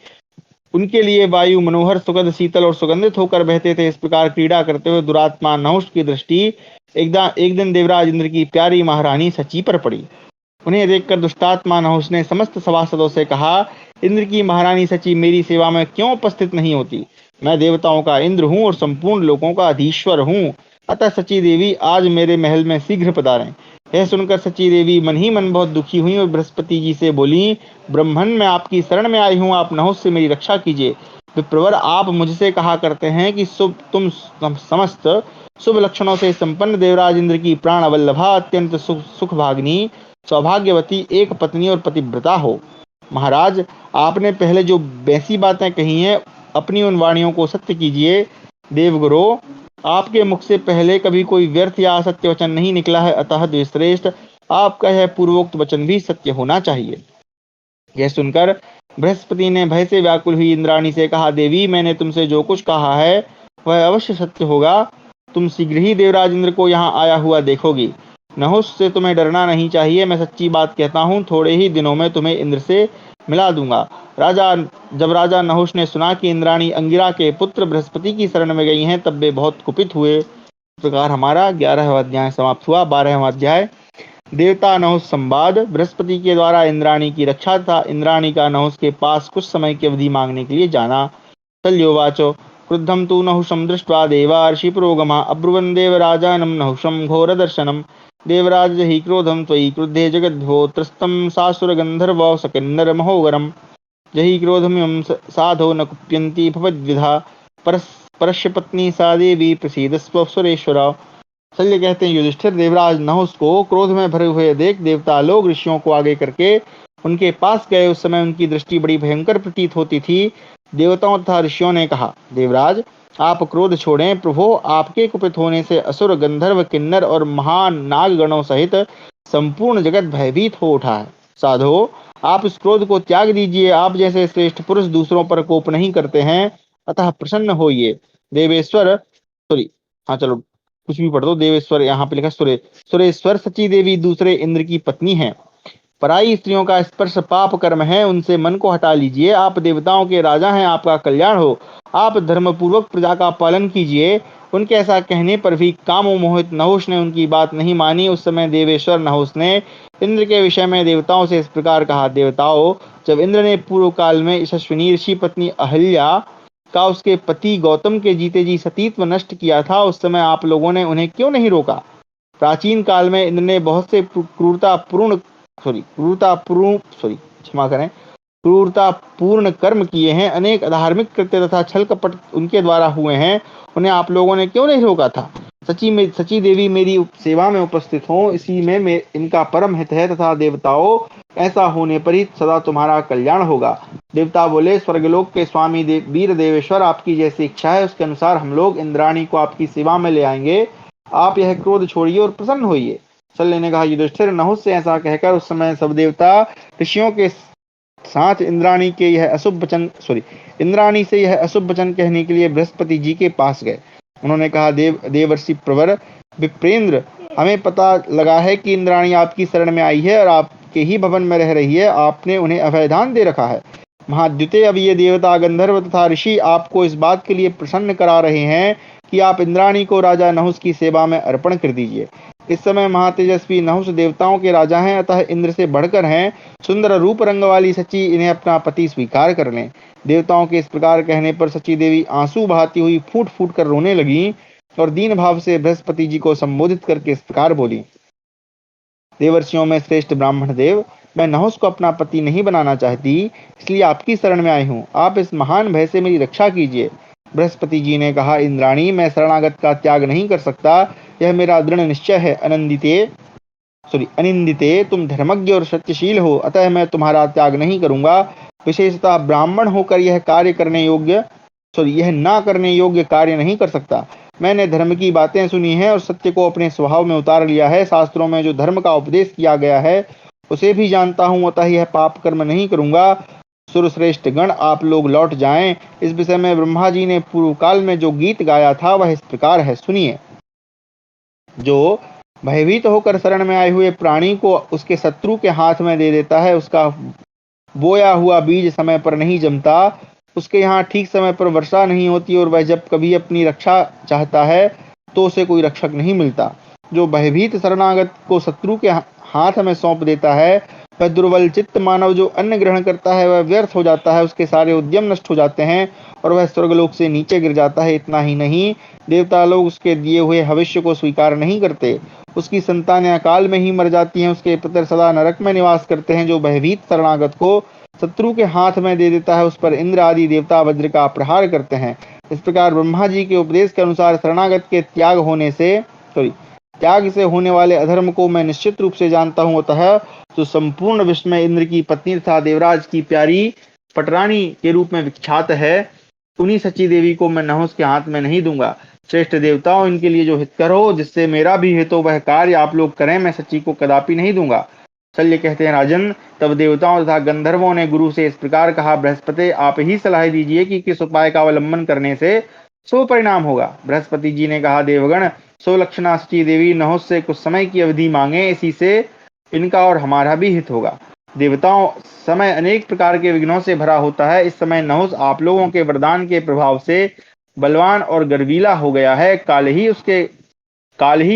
उनके लिए वायु मनोहर, सुगंध, शीतल और सुगंधित होकर बहते थे। इस प्रकार क्रीड़ा करते हुए दुरात्मा नहुष की दृष्टि एक दिन देवराज इंद्र की प्यारी महारानी सची पर पड़ी। उन्हें देखकर दुष्टात्मा नहुष ने समस्त सभासदों से कहा, इंद्र की महारानी सची मेरी सेवा में क्यों उपस्थित नहीं होती? मैं देवताओं का इंद्र हूँ और संपूर्ण लोकों का अधीश्वर हूँ। अतः सची देवी आज मेरे महल में शीघ्र पधारें। यह सुनकर सची देवी मन ही मन बहुत दुखी हुई और बृहस्पति जी से बोली, ब्रह्मन, मैं आपकी शरण में आई हूँ, आप नहुष से मेरी रक्षा कीजिए। विप्रवर, आप मुझसे कहा करते हैं कि तुम समस्त शुभ लक्षणों से संपन्न देवराज इंद्र की प्राण वल्लभा, अत्यंत सुख भागिनी, सौभाग्यवती, एक पत्नी और पतिव्रता हो। महाराज, आपने पहले जो बैसी बातें कही हैं, अपनी उन वाणियों को सत्य कीजिए। देवगुरु, आपके मुख से पहले कभी कोई व्यर्थ या असत्य वचन नहीं निकला है, अतः द्विश्रेष्ठ, आपका यह पूर्वोक्त वचन भी सत्य होना चाहिए। यह सुनकर बृहस्पति ने भय से व्याकुल हुई इंद्राणी से कहा, देवी, मैंने तुमसे जो कुछ कहा है वह अवश्य सत्य होगा। तुम शीघ्र ही देवराज इंद्र को यहाँ आया हुआ देखोगी। नहुष से तुम्हें डरना नहीं चाहिए, मैं सच्ची बात कहता हूँ, थोड़े ही दिनों में तुम्हें इंद्र से मिला दूंगा। जब राजा नहुष ने सुना कि इंद्राणी अंगिरा के पुत्र बृहस्पति की शरण में गई हैं, तब वे बहुत कुपित हुए। इस प्रकार हमारा 11वां अध्याय समाप्त हुआ। 12वां अध्याय देवता नहुष संवाद। बृहस्पति के द्वारा इंद्राणी की रक्षा था। इंद्राणी का नहुष के पास कुछ समय की अवधि मांगने के लिए जाना। शल्योवाचो, क्रुद्धं तु नहुषं दृष्ट्वा देवा ऋषिपुरोगमा अब्रुवन् देवराजानं नहुषं घोरदर्शनम्। देवराज हि क्रोधं त्वयि क्रुद्धे जगद्भो त्रस्तं सासुरगन्धर्वौ सकिन्नर महोगरम्। जहि क्रोधमिमं साधो न कुप्यन्ति भवद्विधा परस्य पत्नी सा देवी प्रसीदस्व सुरेश्वर। शल्य कहते हैं, युधिष्ठिर, देवराज नहुष को क्रोध में भरे हुए देख देवता लोग ऋषियों को आगे करके उनके पास गए। उस समय उनकी दृष्टि बड़ी भयंकर प्रतीत होती थी। देवताओं तथा ऋषियों ने कहा, देवराज, आप क्रोध छोड़ें। प्रभो, आपके कुपित होने से असुर, गंधर्व, किन्नर और महान नागगणों सहित संपूर्ण जगत भयभीत हो उठा है। साधो, आप इस क्रोध को त्याग दीजिए। आप जैसे श्रेष्ठ पुरुष दूसरों पर कोप नहीं करते हैं, अतः प्रसन्न होइए। देवेश्वर, सॉरी, हाँ चलो कुछ भी पढ़ दो। देवेश्वर, यहाँ पे लिखा सुरेश्वर सची देवी दूसरे इंद्र की पत्नी है। पराई स्त्रियों का स्पर्श पाप कर्म है, उनसे मन को हटा लीजिए। आप देवताओं के राजा हैं, आपका कल्याण हो। आप धर्म पूर्वक प्रजा का पालन कीजिए। उनके ऐसा कहने पर भी काम मोहित नहुष ने उनकी बात नहीं मानी। उस समय देवेश्वर नहुष ने इंद्र के विषय में देवताओं से इस प्रकार कहा, देवताओं, जब इंद्र ने पूर्व काल में यशस्विनी ऋषि पत्नी अहल्या का उसके पति गौतम के जीते जी सतीत्व नष्ट किया था, उस समय आप लोगों ने उन्हें क्यों नहीं रोका? प्राचीन काल में इंद्र ने बहुत से क्षमा करें, क्रूरता पूर्ण कर्म किए हैं, अनेक अधार्मिक कृत्य तथा छल कपट उनके द्वारा हुए हैं, उन्हें आप लोगों ने क्यों नहीं रोका था? सची देवी मेरी सेवा में उपस्थित हो, इसी में इनका परम हित है तथा देवताओं, ऐसा होने पर ही सदा तुम्हारा कल्याण होगा। देवता बोले, स्वर्गलोक के स्वामी वीर देवेश्वर, आपकी जैसी इच्छा है उसके अनुसार हम लोग इंद्राणी को आपकी सेवा में ले आएंगे। आप यह क्रोध छोड़िए और प्रसन्न होइए। शल्य ने कहा, युधिष्ठिर, नहुस से ऐसा कहकर उस समय सब देवता ऋषियों के साथ इंद्राणी से यह अशुभ वचन कहने के लिए बृहस्पति जी के पास गए। उन्होंने कहा, देवर्षि प्रवर विप्रेंद्र, हमें पता लगा है कि इंद्राणी आपकी शरण में आई है और आपके ही भवन में रह रही है। आपने उन्हें अभयदान दे रखा है। महाद्युते, अब ये देवता, गंधर्व तथा ऋषि आपको इस बात के लिए प्रसन्न करा रहे हैं कि आप इंद्राणी को राजा नहुस की सेवा में अर्पण कर दीजिए। इस समय महातेजस्वी नहुस देवताओं के राजा हैं, अतः इंद्र से बढ़कर हैं। सुंदर रूप रंग वाली सची इन्हें अपना पति स्वीकार कर लें। देवताओं के इस प्रकार कहने पर सची देवी आंसू बहाती हुई फूट फूट कर रोने लगी और दीन भाव से बृहस्पति जी को संबोधित करके इस प्रकार बोली, देवर्षियों में श्रेष्ठ ब्राह्मण देव, मैं नहुस को अपना पति नहीं बनाना चाहती, इसलिए आपकी शरण में आई हूँ। आप इस महान भय से मेरी रक्षा कीजिए। बृहस्पति जी ने कहा, इंद्राणी, मैं शरणागत का त्याग नहीं कर सकता, यह मेरा दृढ़ निश्चय है। अनिंदिते, तुम धर्मज्ञ और सत्यशील हो, अतः मैं तुम्हारा त्याग नहीं करूंगा। विशेषतः ब्राह्मण होकर यह ना करने योग्य कार्य नहीं कर सकता। मैंने धर्म की बातें सुनी हैं और सत्य को अपने स्वभाव में उतार लिया है। शास्त्रों में जो धर्म का उपदेश किया गया है उसे भी जानता हूँ, अतः यह पाप कर्म नहीं करूंगा। सुरश्रेष्ठ गण, आप लोग लौट जाएं। इस विषय में ब्रह्मा जी ने पूर्व काल में जो गीत गाया था वह इस प्रकार है, सुनिए। जो भयभीत होकर शरण में आए हुए प्राणी को उसके शत्रु के हाथ में दे देता है, उसका बोया हुआ बीज समय पर नहीं जमता, उसके यहाँ ठीक समय पर वर्षा नहीं होती और वह जब कभी अपनी रक्षा चाहता है तो उसे कोई रक्षक नहीं मिलता। जो भयभीत शरणागत को शत्रु के हाथ में सौंप देता है, वह दुर्बल चित्त मानव जो अन्न ग्रहण करता है वह व्यर्थ हो जाता है, उसके सारे उद्यम नष्ट हो जाते हैं और वह स्वर्गलोक से नीचे गिर जाता है। इतना ही नहीं, देवता लोग उसके दिए हुए भविष्य को स्वीकार नहीं करते, उसकी संतानें अकाल में ही मर जाती हैं, उसके पुत्र सदा नरक में निवास करते हैं। जो भयभीत शरणागत को शत्रु के हाथ में दे देता है, उस पर इंद्र आदि देवता वज्र का प्रहार करते हैं। इस प्रकार ब्रह्मा जी के उपदेश के अनुसार शरणागत के त्याग से होने वाले अधर्म को मैं निश्चित रूप से जानता हूँ। अतः जो संपूर्ण विश्व में इंद्र की पत्नी तथा देवराज की प्यारी पटरानी के रूप में विख्यात है, उन्हीं सची देवी को मैं नहुस के हाथ में नहीं दूंगा। श्रेष्ठ देवताओं, इनके लिए जो हितकर हो, जिससे मेरा भी हित हो, वह कार्य आप लोग करें, मैं सची को कदापि नहीं दूंगा। शल्य कहते हैं, राजन, तब देवताओं तथा गंधर्वों ने गुरु से इस प्रकार कहा, बृहस्पति, आप ही सलाह दीजिए कि किस उपाय का अवलंबन करने से सो परिणाम होगा। बृहस्पति जी ने कहा, देवगण, सो लक्षणा सची देवी नहुस से कुछ समय की अवधि मांगे, इसी से इनका और हमारा भी हित होगा। देवताओं, समय अनेक प्रकार के विघ्नों से भरा होता है। इस समय नहुस आप लोगों के वरदान के प्रभाव से बलवान और गर्वीला हो गया है। काल ही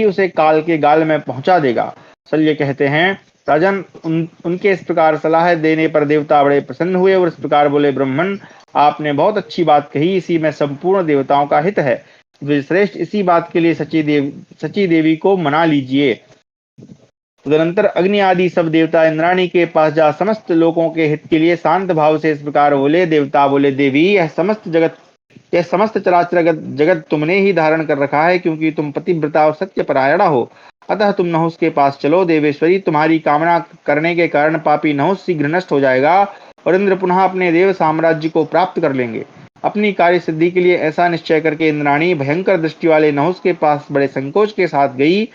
उसे काल के गाल में पहुंचा देगा। शल्य कहते हैं, राजन, उनके इस प्रकार सलाह देने पर देवता बड़े प्रसन्न हुए और इस प्रकार बोले, ब्राह्मण, आपने बहुत अच्छी बात कही, इसी में संपूर्ण देवताओं का हित है। श्रेष्ठ, इसी बात के लिए सची देवी को मना लीजिए। तदनंतर अग्नि आदि सब देवता इंद्राणी के पास जा समस्त लोगों के हित के लिए शांत भाव से इस प्रकार बोले। देवता बोले, देवी, यह समस्त चराचर जगत तुमने ही धारण कर रखा है, क्योंकि तुम पतिव्रता और सत्य परायणा हो, अतः तुम नहुस के पास चलो। देवेश्वरी, तुम्हारी कामना करने के कारण पापी नहुस शीघ्र नष्ट हो जाएगा और इंद्र पुनः अपने देव साम्राज्य को प्राप्त कर लेंगे। अपनी कार्य सिद्धि के लिए ऐसा निश्चय करके इंद्राणी भयंकर दृष्टि वाले नहुस के पास बड़े संकोच के साथ गई।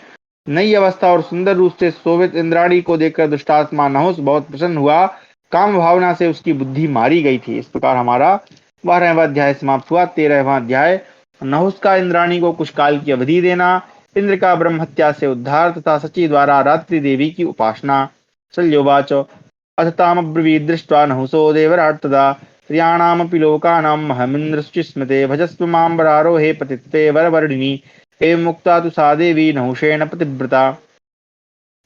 नई अवस्था और सुंदर रूप से शोभित इंद्राणी को देखकर दुष्टात्मा नहुस बहुत प्रसन्न हुआ। काम भावना से उसकी बुद्धि मारी गई थी। इस प्रकार हमारा 12वां अध्याय समाप्त हुआ। 13वां अध्याय, नहुस का इंद्राणी को कुछ काल की अवधि देना, इंद्र का ब्रह्म हत्या से उद्धार तथा सची द्वारा रात्रि देवी की उपासना। शल्योवाच, अथ तामब्रवीद् दृष्ट्वा नहुसो देवराट् तदा त्र्याणामपि लोकानां महमिन्द्रश्च स्मृते भजस्व मां वरारोहे पतित्ते वरवर्णिनि। एवं मुक्ता तु सा देवी नहुषेण पतिव्रता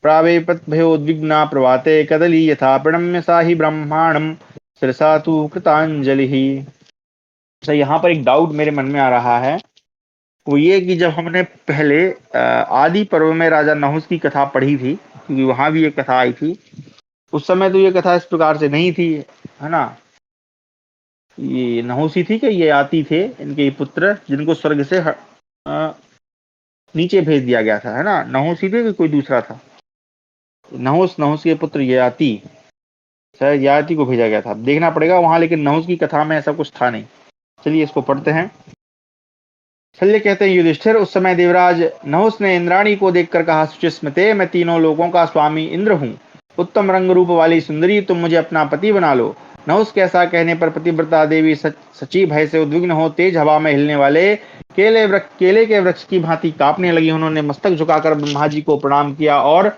प्रावेपद्भयोद्विग्ना प्रवाते कदली यथा प्रणम्य सा ही ब्रह्माणं शिरसा तु कृतांजलिः। तो यहाँ पर एक डाउट मेरे मन में आ रहा है, वो ये कि जब हमने पहले आदि पर्व में राजा नहुस की कथा पढ़ी थी, क्योंकि वहां भी एक कथा आई थी, उस समय तो ये कथा इस प्रकार से नहीं थी, है ना। ये नहुसी थी कि ये आती थे, इनके पुत्र जिनको स्वर्ग से नीचे भेज दिया गया था, है ना। नहुसी थे कि कोई दूसरा था? नहुस, नहुस के पुत्र ययाति, शायद ययाति को भेजा गया था, देखना पड़ेगा वहां, लेकिन नहुस की कथा में ऐसा कुछ था नहीं। चलिए इसको पढ़ते हैं। शल्य कहते हैं, युधिष्ठिर, उस समय देवराज नहुस ने इंद्राणी को देखकर कहा, सुचिस्मते, मैं तीनों लोगों का स्वामी इंद्र हूँ। उत्तम रंग रूप वाली सुंदरी, तुम मुझे अपना पति बना लो। नहुस के ऐसा कहने पर पतिव्रता देवी सची भय से उद्विग्न हो तेज हवा में हिलने वाले केले के वृक्ष की भांति कांपने लगी। उन्होंने मस्तक झुकाकर ब्रह्मा जी को प्रणाम किया और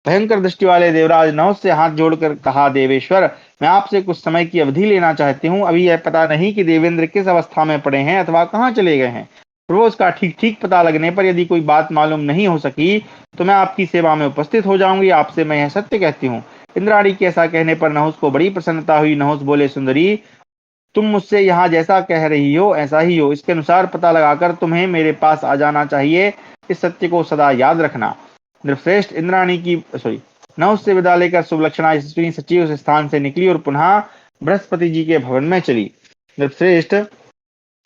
भयंकर दृष्टि वाले देवराज नहुस से हाथ जोड़कर कहा, देवेश्वर, मैं आपसे कुछ समय की अवधि लेना चाहती हूँ। अभी यह पता नहीं कि देवेंद्र किस अवस्था में पड़े हैं अथवा कहाँ चले गए हैं। रोज का ठीक ठीक पता लगने पर यदि कोई बात मालूम नहीं हो सकी तो मैं आपकी सेवा में उपस्थित हो जाऊंगी। आपसे मैं यह सत्य कहती हूँ। इंद्राणी के ऐसा कहने पर नहुस को बड़ी प्रसन्नता हुई। नहुस बोले, सुंदरी, तुम मुझसे यहाँ जैसा कह रही हो ऐसा ही हो। इसके अनुसार पता लगाकर तुम्हें मेरे पास आ जाना चाहिए। इस सत्य को सदा याद रखना। नृपश्रेष्ठ इंद्राणी की सॉरी नहुस से विदा लेकर सुलक्षणा स्त्री सची उस स्थान से निकली और पुनः बृहस्पति जी के भवन में चली। नृपश्रेष्ठ,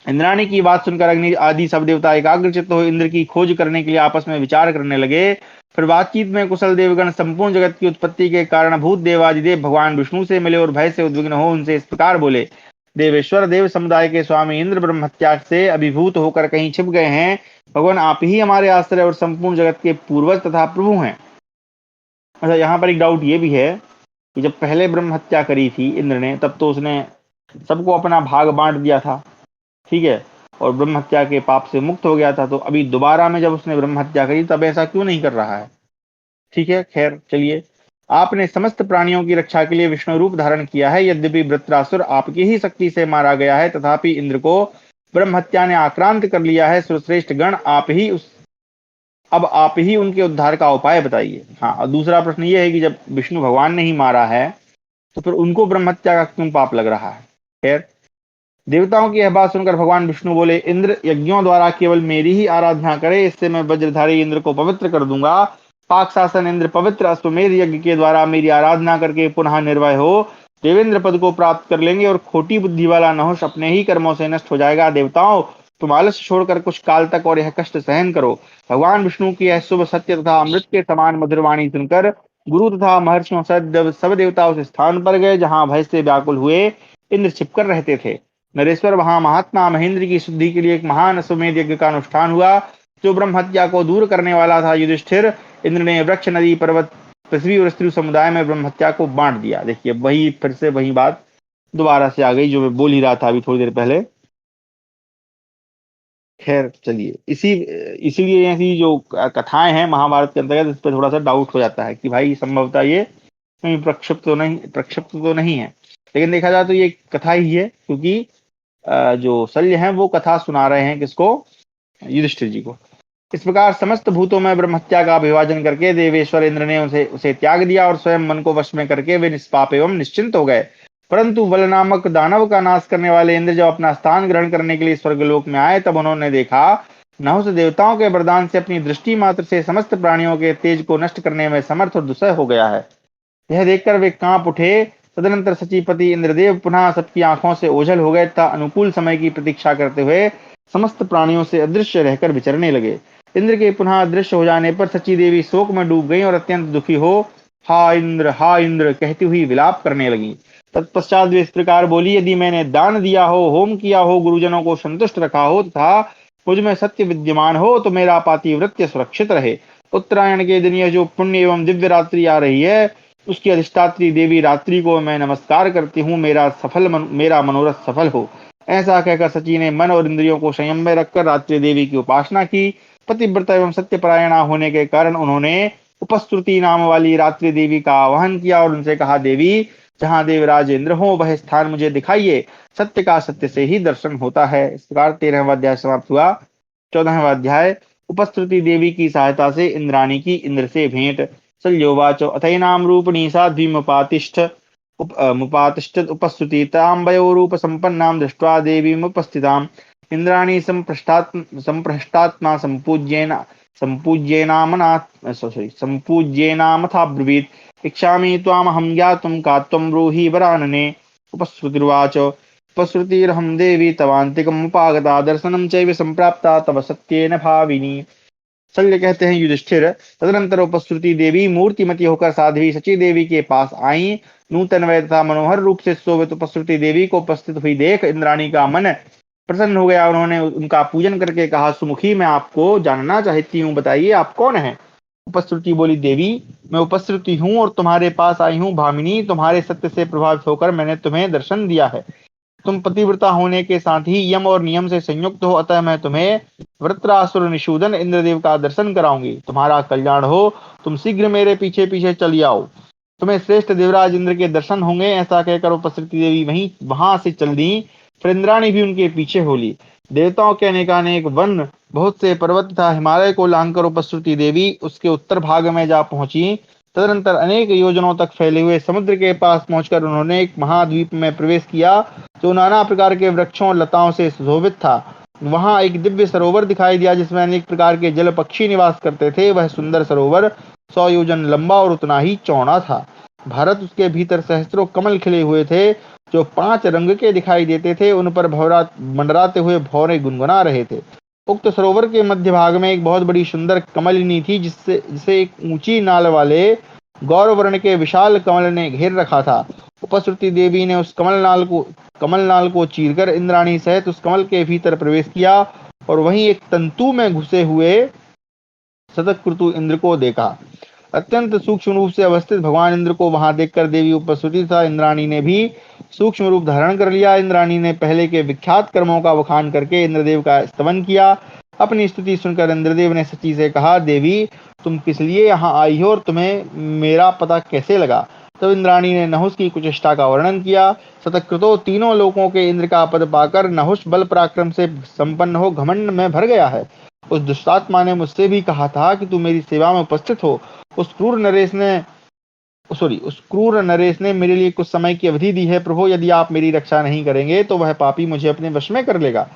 इंद्राणी की बात सुनकर अग्नि आदि सब देवता एकाग्रचित्त हो इंद्र की खोज करने के लिए आपस में विचार करने लगे। फिर बातचीत में कुशल देवगण संपूर्ण जगत की उत्पत्ति के कारणभूत देवादिदेव भगवान विष्णु से मिले और भय से उद्विग्न हो उनसे इस प्रकार बोले, देवेश्वर, देव समुदाय के स्वामी इंद्र ब्रह्म हत्या से अभिभूत होकर कहीं छिप गए हैं। भगवान आप ही हमारे आश्रय और संपूर्ण जगत के पूर्वज तथा प्रभु हैं। अच्छा, यहाँ पर एक डाउट ये भी है कि जब पहले ब्रह्म हत्या करी थी इंद्र ने, तब तो उसने सबको अपना भाग बांट दिया था, ठीक है, और ब्रह्म हत्या के पाप से मुक्त हो गया था। तो अभी दोबारा में जब उसने ब्रह्म हत्या करी तब ऐसा क्यों नहीं कर रहा है? ठीक है, खैर चलिए। आपने समस्त प्राणियों की रक्षा के लिए विष्णु रूप धारण किया है। यद्यपि वृत्रासुर आपकी ही शक्ति से मारा गया है, तथापि इंद्र को ब्रह्म हत्या ने आक्रांत कर लिया है। सुरश्रेष्ठ गण, अब आप ही उनके उद्धार का उपाय बताइए। हाँ, और दूसरा प्रश्न ये है कि जब विष्णु भगवान ने ही मारा है तो फिर उनको ब्रह्म हत्या का क्यों पाप लग रहा है? खैर, देवताओं की यह बात सुनकर भगवान विष्णु बोले, इंद्र यज्ञों द्वारा केवल मेरी ही आराधना करे, इससे मैं वज्रधारी इंद्र को पवित्र कर दूंगा। पाक शासन इंद्र पवित्र अश्वमेध यज्ञ के द्वारा मेरी आराधना करके पुनः निर्भय हो देवेंद्र पद को प्राप्त कर लेंगे और खोटी बुद्धि वाला नहुष अपने ही कर्मों से नष्ट हो जाएगा। देवताओं, तुम आलस्य छोड़कर कुछ काल तक और यह कष्ट सहन करो। भगवान विष्णु की यह शुभ सत्य तथा अमृत के समान मधुर वाणी सुनकर गुरु तथा महर्षियों सहित सब देवता उस स्थान पर गए जहां भय से व्याकुल हुए इंद्र छिपकर रहते थे। नरेश्वर, वहां महात्मा महेंद्र की शुद्धि के लिए एक महान अश्वमेध यज्ञ का अनुष्ठान हुआ जो ब्रह्म हत्या को दूर करने वाला था। युधिष्ठिर, इंद्र ने वृक्ष, नदी, पर्वत, पृथ्वी और स्त्री समुदाय में ब्रह्म हत्या को बांट दिया। देखिए वही फिर से वही बात दोबारा से आ गई जो मैं बोल ही रहा था अभी थोड़ी देर पहले। खैर चलिए, इसीलिए ऐसी जो कथाएं हैं महाभारत के अंतर्गत, इस पर थोड़ा सा डाउट हो जाता है कि भाई संभवतः ये कहीं प्रक्षिप्त तो नहीं है। लेकिन देखा जाए तो ये कथा ही है, क्योंकि जो शल्य हैं वो कथा सुना रहे हैं किसको? युधिष्ठिर जी को। इस प्रकार समस्त भूतों में ब्रह्म हत्या का अभिवादन करके देवेश्वर इंद्र ने उसे त्याग दिया और स्वयं मन को वश में करके वे निष्पाप एवं निश्चिंत हो गए। परंतु बल नामक दानव का नाश करने वाले इंद्र जब अपना स्थान ग्रहण करने के लिए स्वर्गलोक में आए, तब उन्होंने देखा नहुस देवताओं के वरदान से अपनी दृष्टि मात्र से समस्त प्राणियों के तेज को नष्ट करने में समर्थ और दुसह हो गया है। यह देखकर वे कांप उठे। तदनंतर सचिपति इंद्रदेव पुनः सबकी आंखों से ओझल हो गए तथा अनुकूल समय की प्रतीक्षा करते हुए समस्त प्राणियों से अदृश्य रहकर विचरने लगे। इंद्र के पुनः अदृश्य हो जाने पर सची देवी शोक में डूब गई और अत्यंत दुखी हो हा इंद्र कहती हुई विलाप करने लगी। तत्पश्चात वे इस प्रकार बोली, यदि मैंने दान दिया हो, होम किया हो, गुरुजनों को संतुष्ट रखा हो तथा मुझ में सत्य विद्यमान हो तो मेरा पातिव्रत्य सुरक्षित रहे। उत्तरायण के दिन यह जो पुण्य एवं दिव्य रात्रि आ रही है, उसकी अधिष्ठात्री देवी रात्रि को मैं नमस्कार करती हूँ। मेरा मनोरथ सफल हो। ऐसा कहकर सची ने मन और इंद्रियों को संयम में रखकर रात्रि देवी की उपासना की। पतिव्रता एवं सत्यपरायणा होने के कारण उन्होंने उपस्तुति नाम वाली रात्रि देवी का आवाहन किया और उनसे कहा, देवी, जहाँ देवराज इंद्र हो वह स्थान मुझे दिखाइए। सत्य का सत्य से ही दर्शन होता है। इस प्रकार 13वां अध्याय समाप्त हुआ। 14वां अध्याय उपस्तुति देवी की सहायता से इंद्राणी की इंद्र से भेंट। शल्योवाच, अथैनाम रूपिणी साध्वीमुपातिष्ठ मुपातिष्ठत् उपस्तुतितां वयोरूप संपन्नां दृष्ट्वा देवीमुपस्थिताम् इंद्राणी संपृष्टात्मा संपूज्येनामथा ब्रुवीत्, इच्छामि त्वामहं ज्ञातुं का त्वं ब्रूहि वरानने। उपश्रुतिर्वाच उपश्रुतिरहं देवी तवान्तिकमुपागता दर्शनं चैव सम्प्राप्ता तव सत्येन भाविनी। शल्य कहते हैं युधिष्ठिर, तदनंतर उपश्रुति देवी मूर्तिमती होकर साध्वी सची देवी के पास आई। नूतन वै तथा मनोहर रूप से शोभित उपश्रुति देवी को उपस्थित हुई देख इंद्राणी का मन प्रसन्न हो गया। उन्होंने उनका पूजन करके कहा, सुमुखी, मैं आपको जानना चाहती हूँ, बताइए आप कौन है। उपश्रुति बोली, देवी मैं उपश्रुति हूँ और तुम्हारे पास आई हूँ। भामिनी, तुम्हारे सत्य से प्रभावित होकर मैंने तुम्हें दर्शन दिया है। तुम पतिव्रता होने के साथ ही यम और नियम से संयुक्त हो, अतः मैं तुम्हें वृत्रासुर निषूदन इंद्रदेव का दर्शन कराऊंगी। तुम्हारा कल्याण हो, तुम शीघ्र मेरे पीछे पीछे चली आओ, तुम्हें श्रेष्ठ देवराज इंद्र के दर्शन होंगे। ऐसा कहकर उपस्थिति देवी वहां से चल दी। फिर इंद्राणी भी उनके पीछे हो ली। देवताओं के अनेकानेक वन, बहुत से पर्वत तथा हिमालय को लांघकर उपस्थिति देवी उसके उत्तर भाग में जा पहुंची। तदनंतर अनेक योजनों तक फैले हुए समुद्र के पास पहुंचकर उन्होंने एक महाद्वीप में प्रवेश किया, जो नाना प्रकार के वृक्षों और लताओं से सुशोभित था। वहां एक दिव्य सरोवर दिखाई दिया, जिसमें अनेक प्रकार के जल पक्षी निवास करते थे। वह सुंदर सरोवर 100 योजन लंबा और उतना ही चौड़ा था। भारत उसके भीतर सहस्त्रों कमल खिले हुए थे, जो 5 रंग के दिखाई देते थे। उन पर मंडराते हुए भौरे गुनगुना रहे थे। उक्त सरोवर के मध्य भाग में एक बहुत बड़ी सुंदर कमलिनी थी, जिसे एक ऊंची नाल वाले गौर वर्ण के विशाल कमल ने घेर रखा था। उपश्रुति देवी ने उस कमलनाल को चीरकर इंद्राणी सहित उस कमल के भीतर प्रवेश किया और वहीं एक तंतु में घुसे हुए शतक्रतु इंद्र को देखा। अत्यंत सूक्ष्म रूप से अवस्थित भगवान इंद्र को वहां देखकर देवी उपस्थिति तथा इंद्राणी ने भी सूक्ष्म रूप धारण कर लिया। इंद्राणी ने पहले के विख्यात कर्मों का बखान करके इंद्रदेव का स्तवन किया। अपनी स्तुति सुनकर इंद्रदेव ने सची से कहा, देवी तुम किस लिए यहाँ आई हो और तुम्हें मेरा पता कैसे लगा। तब इंद्राणी ने नहुस की कुचेष्टा का वर्णन किया। शतक्रतो तीनों लोकों के इंद्र का पद पाकर नहुस बल पराक्रम से संपन्न हो घमंड में भर गया है। उस दुष्टात्मा ने मुझसे भी कहा था कि तू मेरी सेवा में उपस्थित हो। उस क्रूर नरेश ने मेरे लिए कुछ समय की अवधि दी है। प्रभु, यदि आप मेरी रक्षा नहीं करेंगे तो वह पापी मुझे अपने वश में कर लेगा।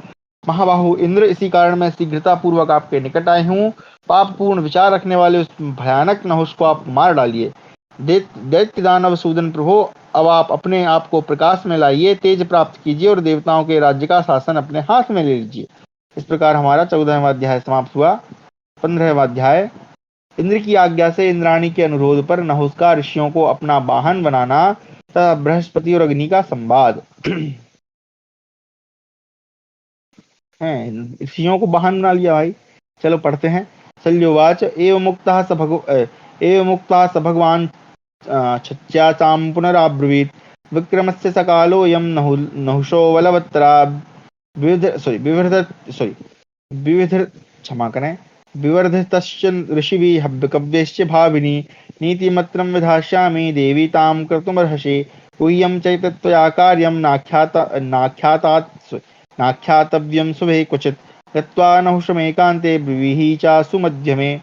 महाबाहु इंद्र, इसी कारण मैं शीघ्रता पूर्वक आपके निकट आए हूँ। पाप पूर्ण विचार रखने वाले उस भयानक नहुस को आप मार डालिए। दैत्य दानव सूदन प्रभु, अब आप अपने आप को प्रकाश में लाइए, तेज प्राप्त कीजिए और देवताओं के राज्य का शासन अपने हाथ में ले लीजिए। इस प्रकार हमारा 14वां अध्याय समाप्त हुआ। 15वां अध्याय, इंद्र की आज्ञा से इंद्राणी के अनुरोध पर नहुस का ऋषियों को अपना वाहन बनाना तथा बृहस्पति और अग्नि का संवाद। ऋषियों को वाहन बना लिया भाई। चलो पढ़ते हैं। शल्योवाच एवं मुक्ता स भगवान छच्याचाम पुनराब्रवीत विक्रमस्य सकालोऽयं नहुषो बलवत्तरा विवर्धितश्च ऋषिभिः हव्यकव्यश्च भाविनी नीतिमत्रं विधास्यामि देवी तां कर्तुमर्हसि गुह्यं चैतत्वया कार्यं नाख्यातव्यं शुभे क्वचित् गत्वा नहुषमेकान्ते ब्रुवीहि चासु मध्य में।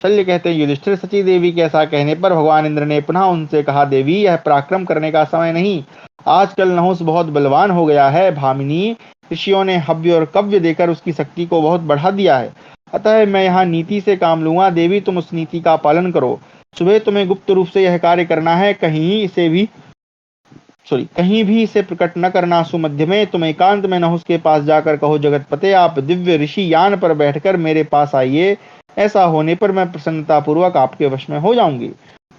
शल्य कहते हैं, युधिष्ठिर, सची देवी के ऐसा कहने पर भगवान इंद्र ने पुनः उनसे कहा, देवी यह पराक्रम करने का समय नहीं। आजकल नहुष बहुत बलवान हो गया है। भामिनी, ऋषियों ने हव्य और कव्य देकर उसकी शक्ति को बहुत बढ़ा दिया है। अतः मैं यहाँ नीति से काम लूंगा। देवी तुम उस नीति का पालन करो। सुबह तुम्हें गुप्त रूप से यह कार्य करना है, कहीं भी इसे प्रकट न करना। सुमध्य में तुम एकांत में नहुष के पास जाकर कहो, जगतपते आप दिव्य ऋषि यान पर बैठकर मेरे पास आइए। ऐसा होने पर मैं प्रसन्नता पूर्वक आपके वश में हो जाऊंगी।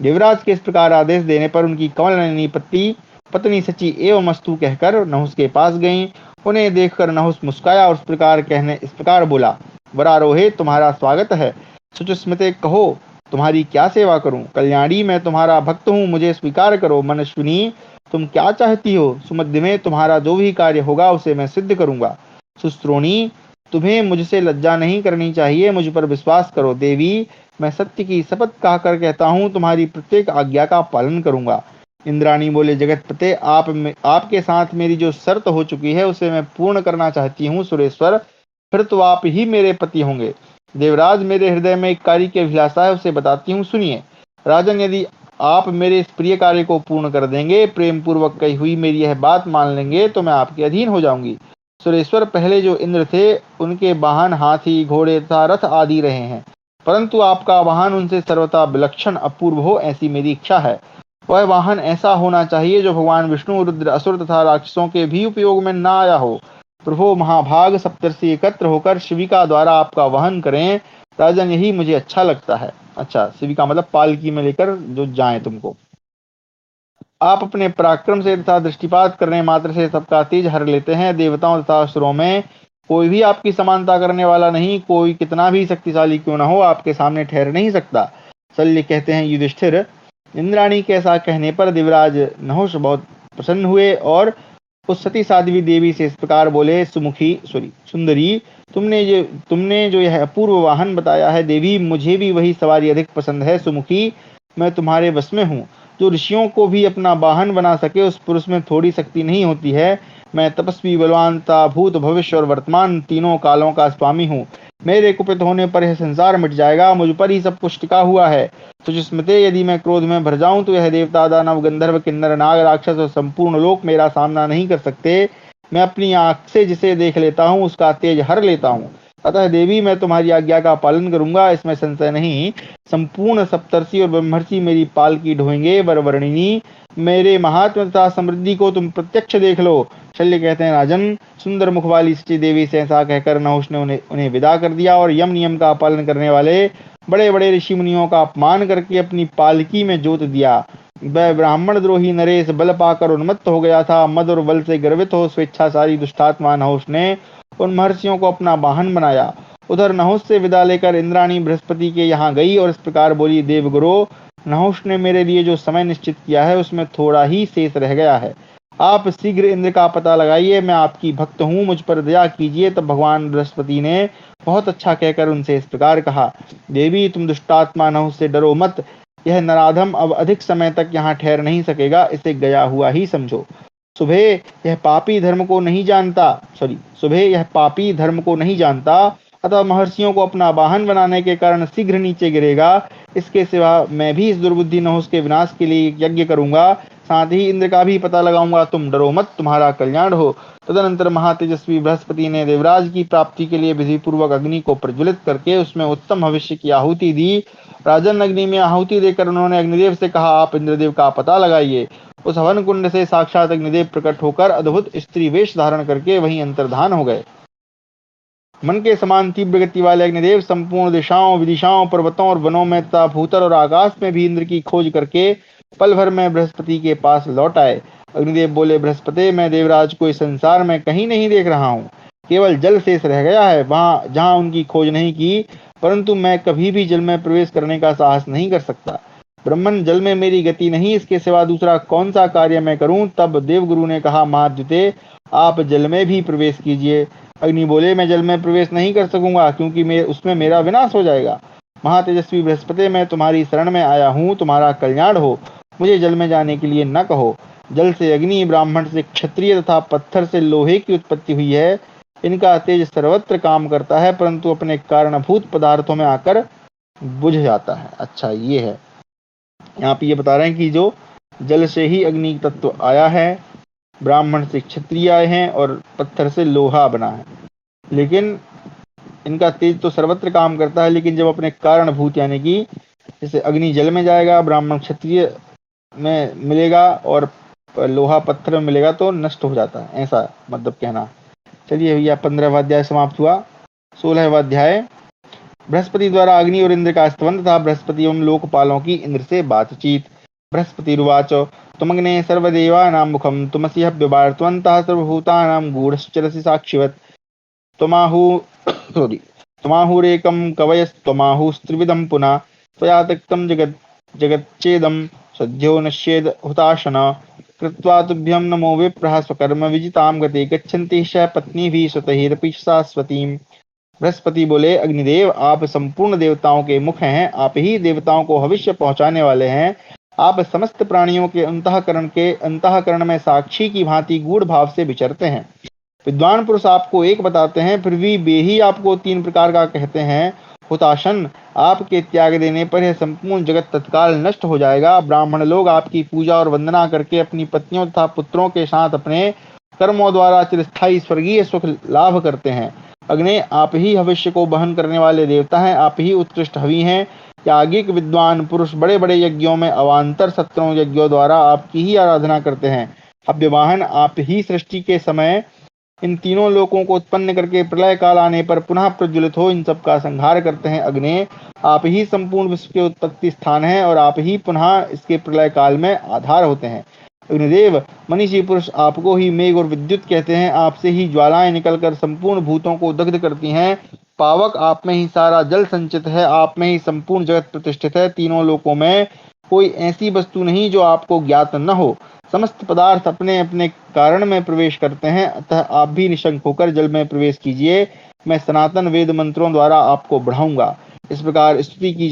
देवराज के इस प्रकार आदेश देने पर उनकी कमलनयनी पत्नी सची एवं अस्तु कहकर नहुष के पास गईं। उन्हें देखकर नहुष मुस्काया और इस प्रकार बोला, वरारोहे, तुम्हारा स्वागत है। सुचस्मिते, कहो तुम्हारी क्या सेवा करूं। कल्याणी, मैं तुम्हारा भक्त हूं, मुझे स्वीकार करो। मनस्विनी, तुम क्या चाहती हो। सुमध्य में तुम्हारा जो भी कार्य होगा उसे मैं सिद्ध करूंगा। सुश्रोणी, तुम्हें मुझसे लज्जा नहीं करनी चाहिए, मुझ पर विश्वास करो। देवी, मैं सत्य की शपथ कहकर कहता हूँ, तुम्हारी प्रत्येक आज्ञा का पालन करूंगा। इंद्राणी बोले, जगतपते, आपके साथ मेरी जो शर्त हो चुकी है उसे मैं पूर्ण करना चाहती हूँ। सुरेश्वर, फिर तो आप ही मेरे पति होंगे। देवराज, मेरे हृदय में एक कार्य की अभिलाषा है, उसे बताती हूँ, सुनिए। राजन, यदि आप मेरे इस प्रिय कार्य को पूर्ण कर देंगे, प्रेम पूर्वक कही हुई मेरी यह बात मान लेंगे, तो मैं आपके अधीन हो जाऊंगी। सुरेश्वर, पहले जो इंद्र थे उनके वाहन हाथी, घोड़े तथा रथ आदि रहे हैं। परंतु आपका वाहन उनसे सर्वथा विलक्षण अपूर्व हो, ऐसी मेरी इच्छा है। वह वाहन ऐसा होना चाहिए जो भगवान विष्णु, रुद्र, असुर तथा राक्षसों के भी उपयोग में न आया हो। प्रभु महाभाग सप्तर्षि एकत्र होकर शिविका द्वारा आपका वहन करें, राजन, यही मुझे अच्छा लगता है। अच्छा, शिविका मतलब पालकी में लेकर जो जाएं तुमको। आप अपने पराक्रम से तथा दृष्टिपात करने मात्र से सबका तेज हर लेते हैं। देवताओं तथा असुरों में कोई भी आपकी समानता करने वाला नहीं। कोई कितना भी शक्तिशाली क्यों न हो, आपके सामने ठहर नहीं सकता। शल्य कहते हैं, युधिष्ठिर, इंद्राणी के ऐसा कहने पर देवराज नहुष बहुत प्रसन्न हुए और उस सती साध्वी देवी से इस प्रकार बोले, सुंदरी, तुमने जो यह अपूर्व वाहन बताया है, देवी, मुझे भी वही सवारी अधिक पसंद है। सुमुखी, मैं तुम्हारे बस में हूँ। जो ऋषियों को भी अपना वाहन बना सके, उस पुरुष में थोड़ी शक्ति नहीं होती है। मैं तपस्वी, बलवान तथा भूत, भविष्य और वर्तमान तीनों कालों का स्वामी हूँ। मेरे कुपित होने पर यह संसार मिट जाएगा। मुझ पर ही सब कुछ टिका हुआ है। सुचिस्मते, यदि मैं क्रोध में भर जाऊं तो यह देवता, दानव, गंधर्व, किन्नर, नाग, राक्षस और संपूर्ण लोक मेरा सामना नहीं कर सकते। मैं अपनी आंख से जिसे देख लेता हूँ उसका तेज हर लेता हूँ। अतः देवी, मैं तुम्हारी आज्ञा का पालन करूंगा, इसमें संशय नहीं। संपूर्ण सप्तर्षि और ब्रह्मर्षि मेरी पालकी ढोएंगे। वरवर्णिनी, मेरे महात्म तथा समृद्धि को तुम प्रत्यक्ष देख लो। शल्य कहते हैं, राजन, सुंदर मुख वाली सची देवी से ऐसा कहकर नहुष ने उन्हें विदा कर दिया और यम नियम का पालन करने वाले बड़े बड़े ऋषि मुनियों का अपमान करके अपनी पालकी में जोत दिया। वह ब्राह्मण द्रोही नरेश बल पाकर उन्मत्त हो गया था। मद और बल से गर्वित हो स्वेच्छाचारी दुष्टात्मा नहुष ने उन महर्षियों को अपना वाहन बनाया। उधर नहुष से विदा लेकर इंद्राणी बृहस्पति के यहाँ गई और इस प्रकार बोली, देवगुरु, नहुष ने मेरे लिए जो समय निश्चित किया है उसमें थोड़ा ही शेष रह गया है। आप शीघ्र इंद्र का पता लगाइए। मैं आपकी भक्त हूँ, मुझ पर दया कीजिए। तब भगवान बृहस्पति ने बहुत अच्छा कहकर उनसे इस प्रकार कहा, देवी, तुम दुष्टात्मा नहुष से डरो मत। यह नराधम अब अधिक समय तक यहाँ ठहर नहीं सकेगा, इसे गया हुआ ही समझो। सुबह यह पापी धर्म को नहीं जानता, अतः महर्षियों को अपना वाहन बनाने के कारण शीघ्र नीचे गिरेगा। इसके सिवा मैं भी इस दुर्बुद्धि नहुष के विनाश के लिए यज्ञ करूंगा, साथ ही इंद्र का भी पता लगाऊंगा। तुम डरो मत, तुम्हारा कल्याण हो। तदनंतर महातेजस्वी बृहस्पति ने देवराज की प्राप्ति के लिए विधि पूर्वक अग्नि को प्रज्वलित करके उसमें उत्तम भविष्य की आहुति दी। राजन, अग्नि में आहुति देकर उन्होंने अग्निदेव से कहा, आप इंद्रदेव का पता लगाइए। उस हवन कुंड से साक्षात अग्निदेव प्रकट होकर अद्भुत स्त्री वेश धारण करके वहीं अंतर्धान हो गए। मन के समान तीव्र गति वाले अग्निदेव संपूर्ण दिशाओं, विदिशाओं, पर्वतों और वनों में तथा भूतल और आकाश में भी इंद्र की खोज करके पल भर में बृहस्पति के पास लौट आए। अग्निदेव बोले, बृहस्पति, मैं देवराज को इस संसार में कहीं नहीं देख रहा हूँ। केवल जल शेष रह गया है, वहां जहां उनकी खोज नहीं की, परंतु मैं कभी भी जल में प्रवेश करने का साहस नहीं कर सकता। ब्रह्मन, जल में मेरी गति नहीं, इसके सिवा दूसरा कौन सा कार्य मैं करूं। तब देवगुरु ने कहा, महाद्युते, आप जल में भी प्रवेश कीजिए। अग्नि बोले, मैं जल में प्रवेश नहीं कर सकूंगा, क्योंकि उसमें मेरा विनाश हो जाएगा। महातेजस्वी बृहस्पति, मैं तुम्हारी शरण में आया हूँ, तुम्हारा कल्याण हो। मुझे जल में जाने के लिए न कहो। जल से अग्नि, ब्राह्मण से क्षत्रिय तथा पत्थर से लोहे की उत्पत्ति हुई है। इनका तेज सर्वत्र काम करता है, परंतु अपने कारणभूत पदार्थों में आकर बुझ जाता है। अच्छा, ये है यहाँ पे ये बता रहे हैं कि जो जल से ही अग्नि तत्व आया है, ब्राह्मण से क्षत्रिय आए हैं और पत्थर से लोहा बना है। लेकिन इनका तेज तो सर्वत्र काम करता है, लेकिन जब अपने कारणभूत यानी कि जैसे अग्नि जल में जाएगा, ब्राह्मण क्षत्रिय में मिलेगा और लोहा पत्थर में मिलेगा तो नष्ट हो जाता है, ऐसा मतलब कहना। चलिए भैया, 15वां अध्याय समाप्त हुआ। 16वां अध्याय, बृहस्पति द्वारा अग्नि और इंद्र का स्तवन तथा बृहस्पति एवं लोकपालों की इंद्र से बातचीत। बृहस्पतिरुवाच, त्वमग्ने सर्वदेवानां मुखं त्वमसि हव्यवार्तवन्तः सर्वभूतानां गूढश्चरसि साक्षिवत् त्वमाहुरेकं कवयस्त्वमाहुस्त्रिविधं पुनः त्वया त्यक्तं जगच्चेदं सद्यो नश्येद हुताशन कृत्वा तुभ्यं नमो विप्रः स्वकर्म विजितां गते गच्छन्ति च पत्नीभिः स्वतैरपि शाश्वतीम्। बृहस्पति बोले, अग्निदेव, आप संपूर्ण देवताओं के मुख हैं, आप ही देवताओं को भविष्य पहुंचाने वाले हैं। आप समस्त प्राणियों के अंतःकरण में साक्षी की भांति गूढ़ भाव से विचरते हैं। विद्वान पुरुष आपको एक बताते हैं, फिर भी वे ही आपको 3 प्रकार का कहते हैं। हुताशन, आपके त्याग देने पर यह संपूर्ण जगत तत्काल नष्ट हो जाएगा। ब्राह्मण लोग आपकी पूजा और वंदना करके अपनी पत्नियों तथा पुत्रों के साथ अपने कर्मों द्वारा चिरस्थायी स्वर्गीय सुख लाभ करते हैं। अग्ने, आप ही भविष्य को वहन करने वाले देवता हैं, आप ही उत्कृष्ट हवि हैं। याज्ञिक विद्वान पुरुष बड़े बड़े यज्ञों में अवान्तर सत्रों यज्ञों द्वारा आपकी ही आराधना करते हैं। हव्यवाहन, आप ही सृष्टि के समय इन तीनों लोकों को उत्पन्न करके प्रलय काल आने पर पुनः प्रज्वलित हो इन सब का संहार करते हैं। अग्ने, आप ही संपूर्ण विश्व के उत्पत्ति स्थान हैं और आप ही पुनः इसके प्रलय काल में आधार होते हैं। अग्निदेव, मनीषी पुरुष आपको ही मेघ और विद्युत कहते हैं। आपसे ही ज्वालाएं निकलकर संपूर्ण भूतों को दग्ध करती हैं। पावक, आप में ही सारा जल संचित है, आप में ही संपूर्ण जगत प्रतिष्ठित है। तीनों लोकों में कोई ऐसी वस्तु नहीं जो आपको ज्ञात न हो। समस्त पदार्थ अपने अपने कारण में प्रवेश करते हैं, अतः आप भी निशंक होकर जल में प्रवेश कीजिए। मैं सनातन वेद मंत्रों द्वारा आपको बढ़ाऊंगा। इस प्रकार स्तुति की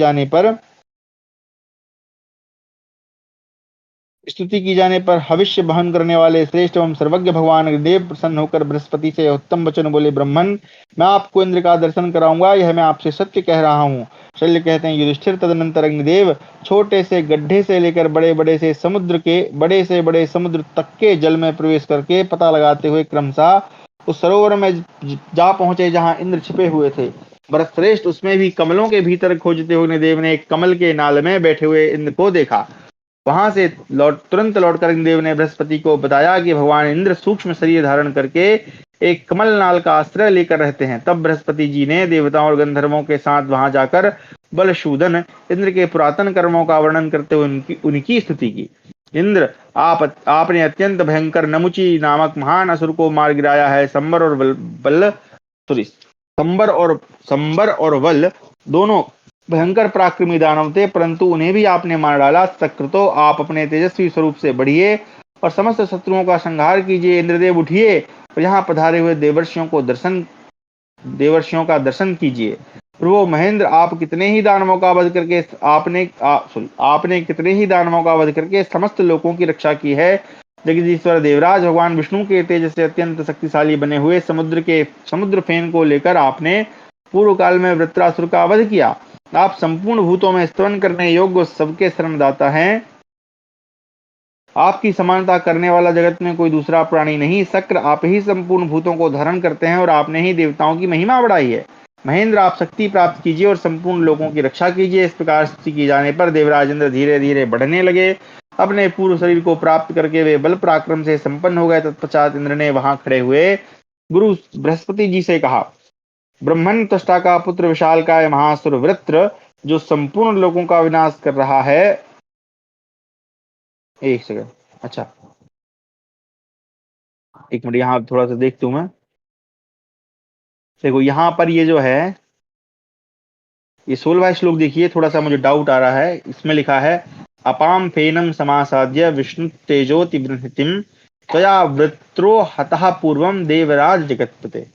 जाने पर भविष्य बहन करने वाले श्रेष्ठ एवं सर्वज्ञ भगवान अग्निदेव प्रसन्न होकर बृहस्पति से उत्तम वचन बोले। ब्रह्मन, मैं आपको इंद्र का दर्शन कराऊंगा, यह मैं आपसे सत्य कह रहा हूँ। शल्य कहते हैं, युधिष्ठिर, तदनंतर अग्निदेव छोटे से गड्ढे से लेकर बड़े से बड़े समुद्र तक के जल में प्रवेश करके पता लगाते हुए क्रमशः उस सरोवर में जा पहुंचे जहां इंद्र छिपे हुए थे। भरत श्रेष्ठ, उसमें भी कमलों के भीतर खोजते हुए अग्निदेव ने एक कमल के नाल में बैठे हुए इंद्र को देखा। वहां से तुरंत लौटकर इंद्रदेव ने बृहस्पति को बताया कि भगवान इंद्र सूक्ष्म शरीर धारण करके एक कमल नाल का आश्रय लेकर रहते हैं। तब बृहस्पति जी ने देवताओं और गंधर्वों के साथ वहां जाकर बलशूदन इंद्र के पुरातन कर्मों का वर्णन करते हुए उनकी स्तुति की। इंद्र, आपने अत्यंत भयंकर नमुची नामक महान असुर को मार गिराया है। संबर और वल दोनों भयंकर पराक्रमी दानव थे, परंतु उन्हें भी आपने मार डाला। सकृतो, आप अपने तेजस्वी स्वरूप से बढ़िए और समस्त शत्रुओं का संहार कीजिए। इंद्रदेव उठिए और यहाँ पधारे हुए देवर्षियों का दर्शन कीजिए। प्रभु महेंद्र, आपने कितने ही दानवों का वध करके समस्त लोगों की रक्षा की है। जगदीश्वर देवराज, भगवान विष्णु के तेज से अत्यंत शक्तिशाली बने हुए समुद्र फेन को लेकर आपने पूर्व काल में वृत्रासुर का वध किया। आप संपूर्ण भूतों में स्तवन करने योग्य सबके शरणदाता हैं। आपकी समानता करने वाला जगत में कोई दूसरा प्राणी नहीं। शक्र, आप ही संपूर्ण भूतों को धारण करते हैं और आपने ही देवताओं की महिमा बढ़ाई है। महेंद्र, आप शक्ति प्राप्त कीजिए और संपूर्ण लोगों की रक्षा कीजिए। इस प्रकार स्तुति की जाने पर देवराज इंद्र धीरे धीरे बढ़ने लगे। अपने पूर्व शरीर को प्राप्त करके वे बल पराक्रम से संपन्न हो गए। तत्पश्चात इंद्र ने वहां खड़े हुए गुरु बृहस्पति जी से कहा, ब्रह्मन त्वष्टा का पुत्र विशालकाय महासुर वृत्र, जो संपूर्ण लोगों का विनाश कर रहा है। एक सेकंड, अच्छा एक मिनट, यहाँ थोड़ा सा देखता हूं मैं। देखो यहाँ पर ये जो है ये 16वां श्लोक देखिए, थोड़ा सा मुझे डाउट आ रहा है। इसमें लिखा है, अपाम फेनम समासाद्य विष्णु तेजोति बृहतिम त्वया वृत्रो हतः पूर्वम देवराज जगतपते।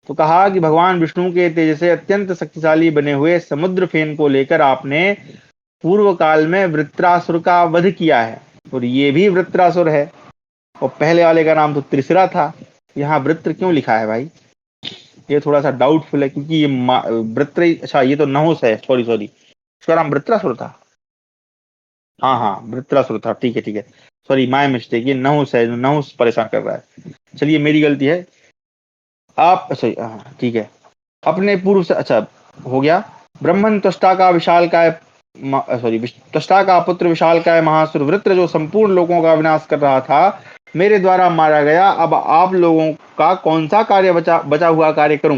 तो कहा कि भगवान विष्णु के तेज से अत्यंत शक्तिशाली बने हुए समुद्र फेन को लेकर आपने पूर्व काल में वृत्रासुर का वध किया है। और ये भी वृत्रासुर है, और पहले वाले का नाम तो त्रिशिरा था। यहाँ वृत्र क्यों लिखा है भाई? ये थोड़ा सा डाउटफुल है, क्योंकि ये वृत्र, अच्छा ये तो नहुस है, सॉरी इसका नाम वृत्रासुर था। हाँ वृत्रासुर था, ठीक है सॉरी, माय मिस्टेक, ये नहुस है, नहुस परेशान कर रहा है। चलिए मेरी गलती है। आप अच्छा ठीक है, अपने पूर्व से, अच्छा हो गया। ब्रह्मन त्वष्टा का त्वष्टा का पुत्र विशालकाय महासुर वृत्र, जो संपूर्ण लोगों का विनाश कर रहा था, मेरे द्वारा मारा गया। अब आप लोगों का कौन सा कार्य बचा हुआ कार्य करूं?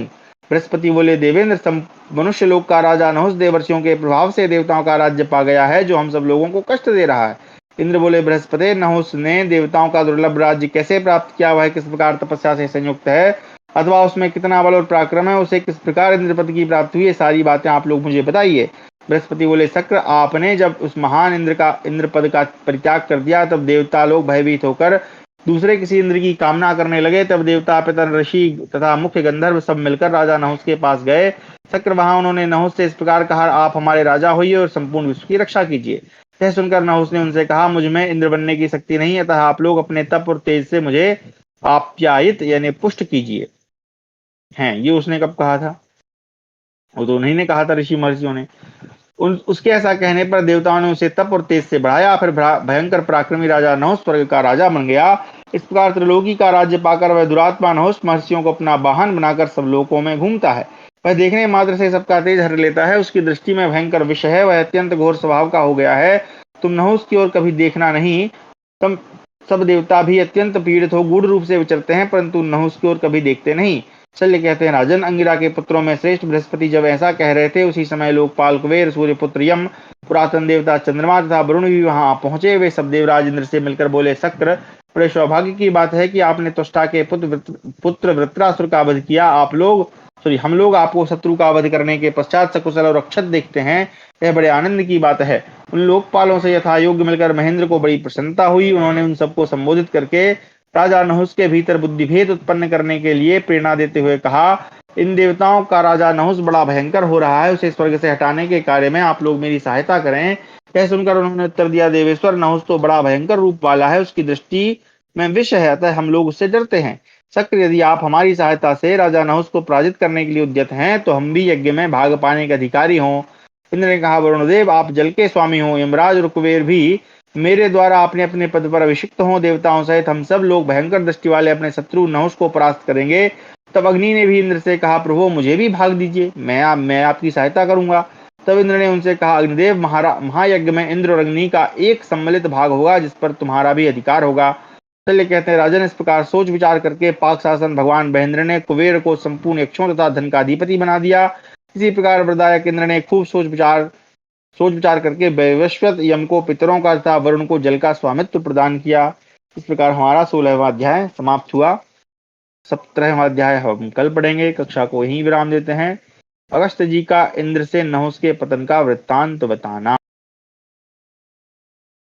बृहस्पति बोले, देवेंद्र, मनुष्य लोक का राजा नहुस देवर्षियों के प्रभाव से देवताओं का राज्य पा गया है, जो हम सब लोगों को कष्ट दे रहा है। इंद्र बोले, बृहस्पति, नहुस ने देवताओं का दुर्लभ राज्य कैसे प्राप्त किया? वह किस प्रकार तपस्या से संयुक्त है, अथवा उसमें कितना बल और पराक्रम है? उसे किस प्रकार इंद्र पद की प्राप्ति हुई? सारी बातें आप लोग मुझे बताइए। बृहस्पति बोले, शक्र, आपने जब उस महान इंद्र पद का परित्याग कर दिया, तब देवता लोग भयभीत होकर दूसरे किसी इंद्र की कामना करने लगे। तब देवता, पितर, ऋषि तथा मुख्य गंधर्व सब मिलकर राजा नहुस के पास गए। शक्र, वहां उन्होंने नहुस से इस प्रकार कहा, आप हमारे राजा होइए और संपूर्ण विश्व की रक्षा कीजिए। यह सुनकर नहुस ने उनसे कहा, मुझ में इंद्र बनने की शक्ति नहीं, अतः आप लोग अपने तप और तेज से मुझे आप्यायित यानी पुष्ट कीजिए। हैं, ये उसने कब कहा था? वो तो उन्हीं ने कहा था, ऋषि महर्षियों ने। उसके ऐसा कहने पर देवताओं ने उसे तप और तेज से बढ़ाया। फिर भयंकर पराक्रमी राजा नहुस स्वर्ग का राजा बन गया। इस प्रकार त्रिलोकी का राज्य पाकर वह दुरात्मा नहुष महर्षियों को अपना वाहन बनाकर सब लोकों में घूमता है। वह देखने मात्र से सबका तेज हर लेता है। उसकी दृष्टि में भयंकर विष है। वह अत्यंत घोर स्वभाव का हो गया है। तुम नहुष की ओर कभी देखना नहीं। तुम सब देवता भी अत्यंत पीड़ित हो गूढ़ रूप से विचरते हैं, परंतु नहुष की ओर कभी देखते नहीं। शल्य कहते हैं, राजन, अंगिरा के पुत्रों में श्रेष्ठ बृहस्पति जब ऐसा कह रहे थे, उसी समय लोकपाल कुबेर, सूर्यपुत्र यम, पुरातन देवता चंद्रमा तथा वरुण भी वहां पहुंचे। वे सब देवराज इंद्र से मिलकर बोले, शक्र, बड़े सौभाग्य की बात है कि आपने त्वष्टा के पुत्र वृत्रासुर का वध किया। हम लोग आपको शत्रु का वध करने के पश्चात सकुशल और अक्षत देखते हैं। यह बड़े आनंद की बात है। उन लोकपालों से यथा योग्य मिलकर महेंद्र को बड़ी प्रसन्नता हुई। उन्होंने उन सबको संबोधित करके राजा नहुष के भीतर बुद्धिभेद उत्पन्न करने के लिए प्रेरणा देते हुए कहा, इन देवताओं का राजा नहुष बड़ा भयंकर हो रहा है। उसे स्वर्ग से हटाने के कार्य में आप लोग मेरी सहायता करें। यह सुनकर उन्होंने उत्तर दिया, देवेश्वर, नहुष तो बड़ा भयंकर रूप वाला है। उसकी दृष्टि में विष है, अतः हम लोग उससे डरते हैं। शक्र, यदि आप हमारी सहायता से राजा नहुष को पराजित करने के लिए उद्यत हैं, तो हम भी यज्ञ में भाग पाने के अधिकारी हों। इंद्र ने कहा, वरुणदेव, आप जल के स्वामी हो। यमराज और कुबेर भी मेरे द्वारा अपने अपने पद पर अभिषिक्त हों। देवताओं सहित हम सब लोग भयंकर दृष्टि वाले अपने शत्रु नहुष को परास्त करेंगे। तब अग्नि ने भी इंद्र से कहा, प्रभु, मुझे भी भाग दीजिए, मैं आपकी सहायता करूंगा। तब इंद्र ने उनसे कहा, अग्निदेव, महायज्ञ में इंद्र और अग्नि का एक सम्मिलित भाग होगा, जिस पर तुम्हारा भी अधिकार होगा। शल्य कहते हैं, राजन, इस प्रकार सोच विचार करके पाक शासन भगवान महेंद्र ने कुबेर को संपूर्ण यक्षों तथा धन का अधिपति बना दिया। इसी प्रकार वरदायक इंद्र ने खूब सोच विचार करके वैवस्वत यम को पितरों का तथा वरुण को जल का स्वामित्व प्रदान किया। इस प्रकार हमारा 16वां अध्याय समाप्त हुआ। 17वां अध्याय हम कल पढ़ेंगे। कक्षा को यहीं विराम देते हैं। अगस्त्य जी का इंद्र से नहुष के पतन का वृत्तांत बताना।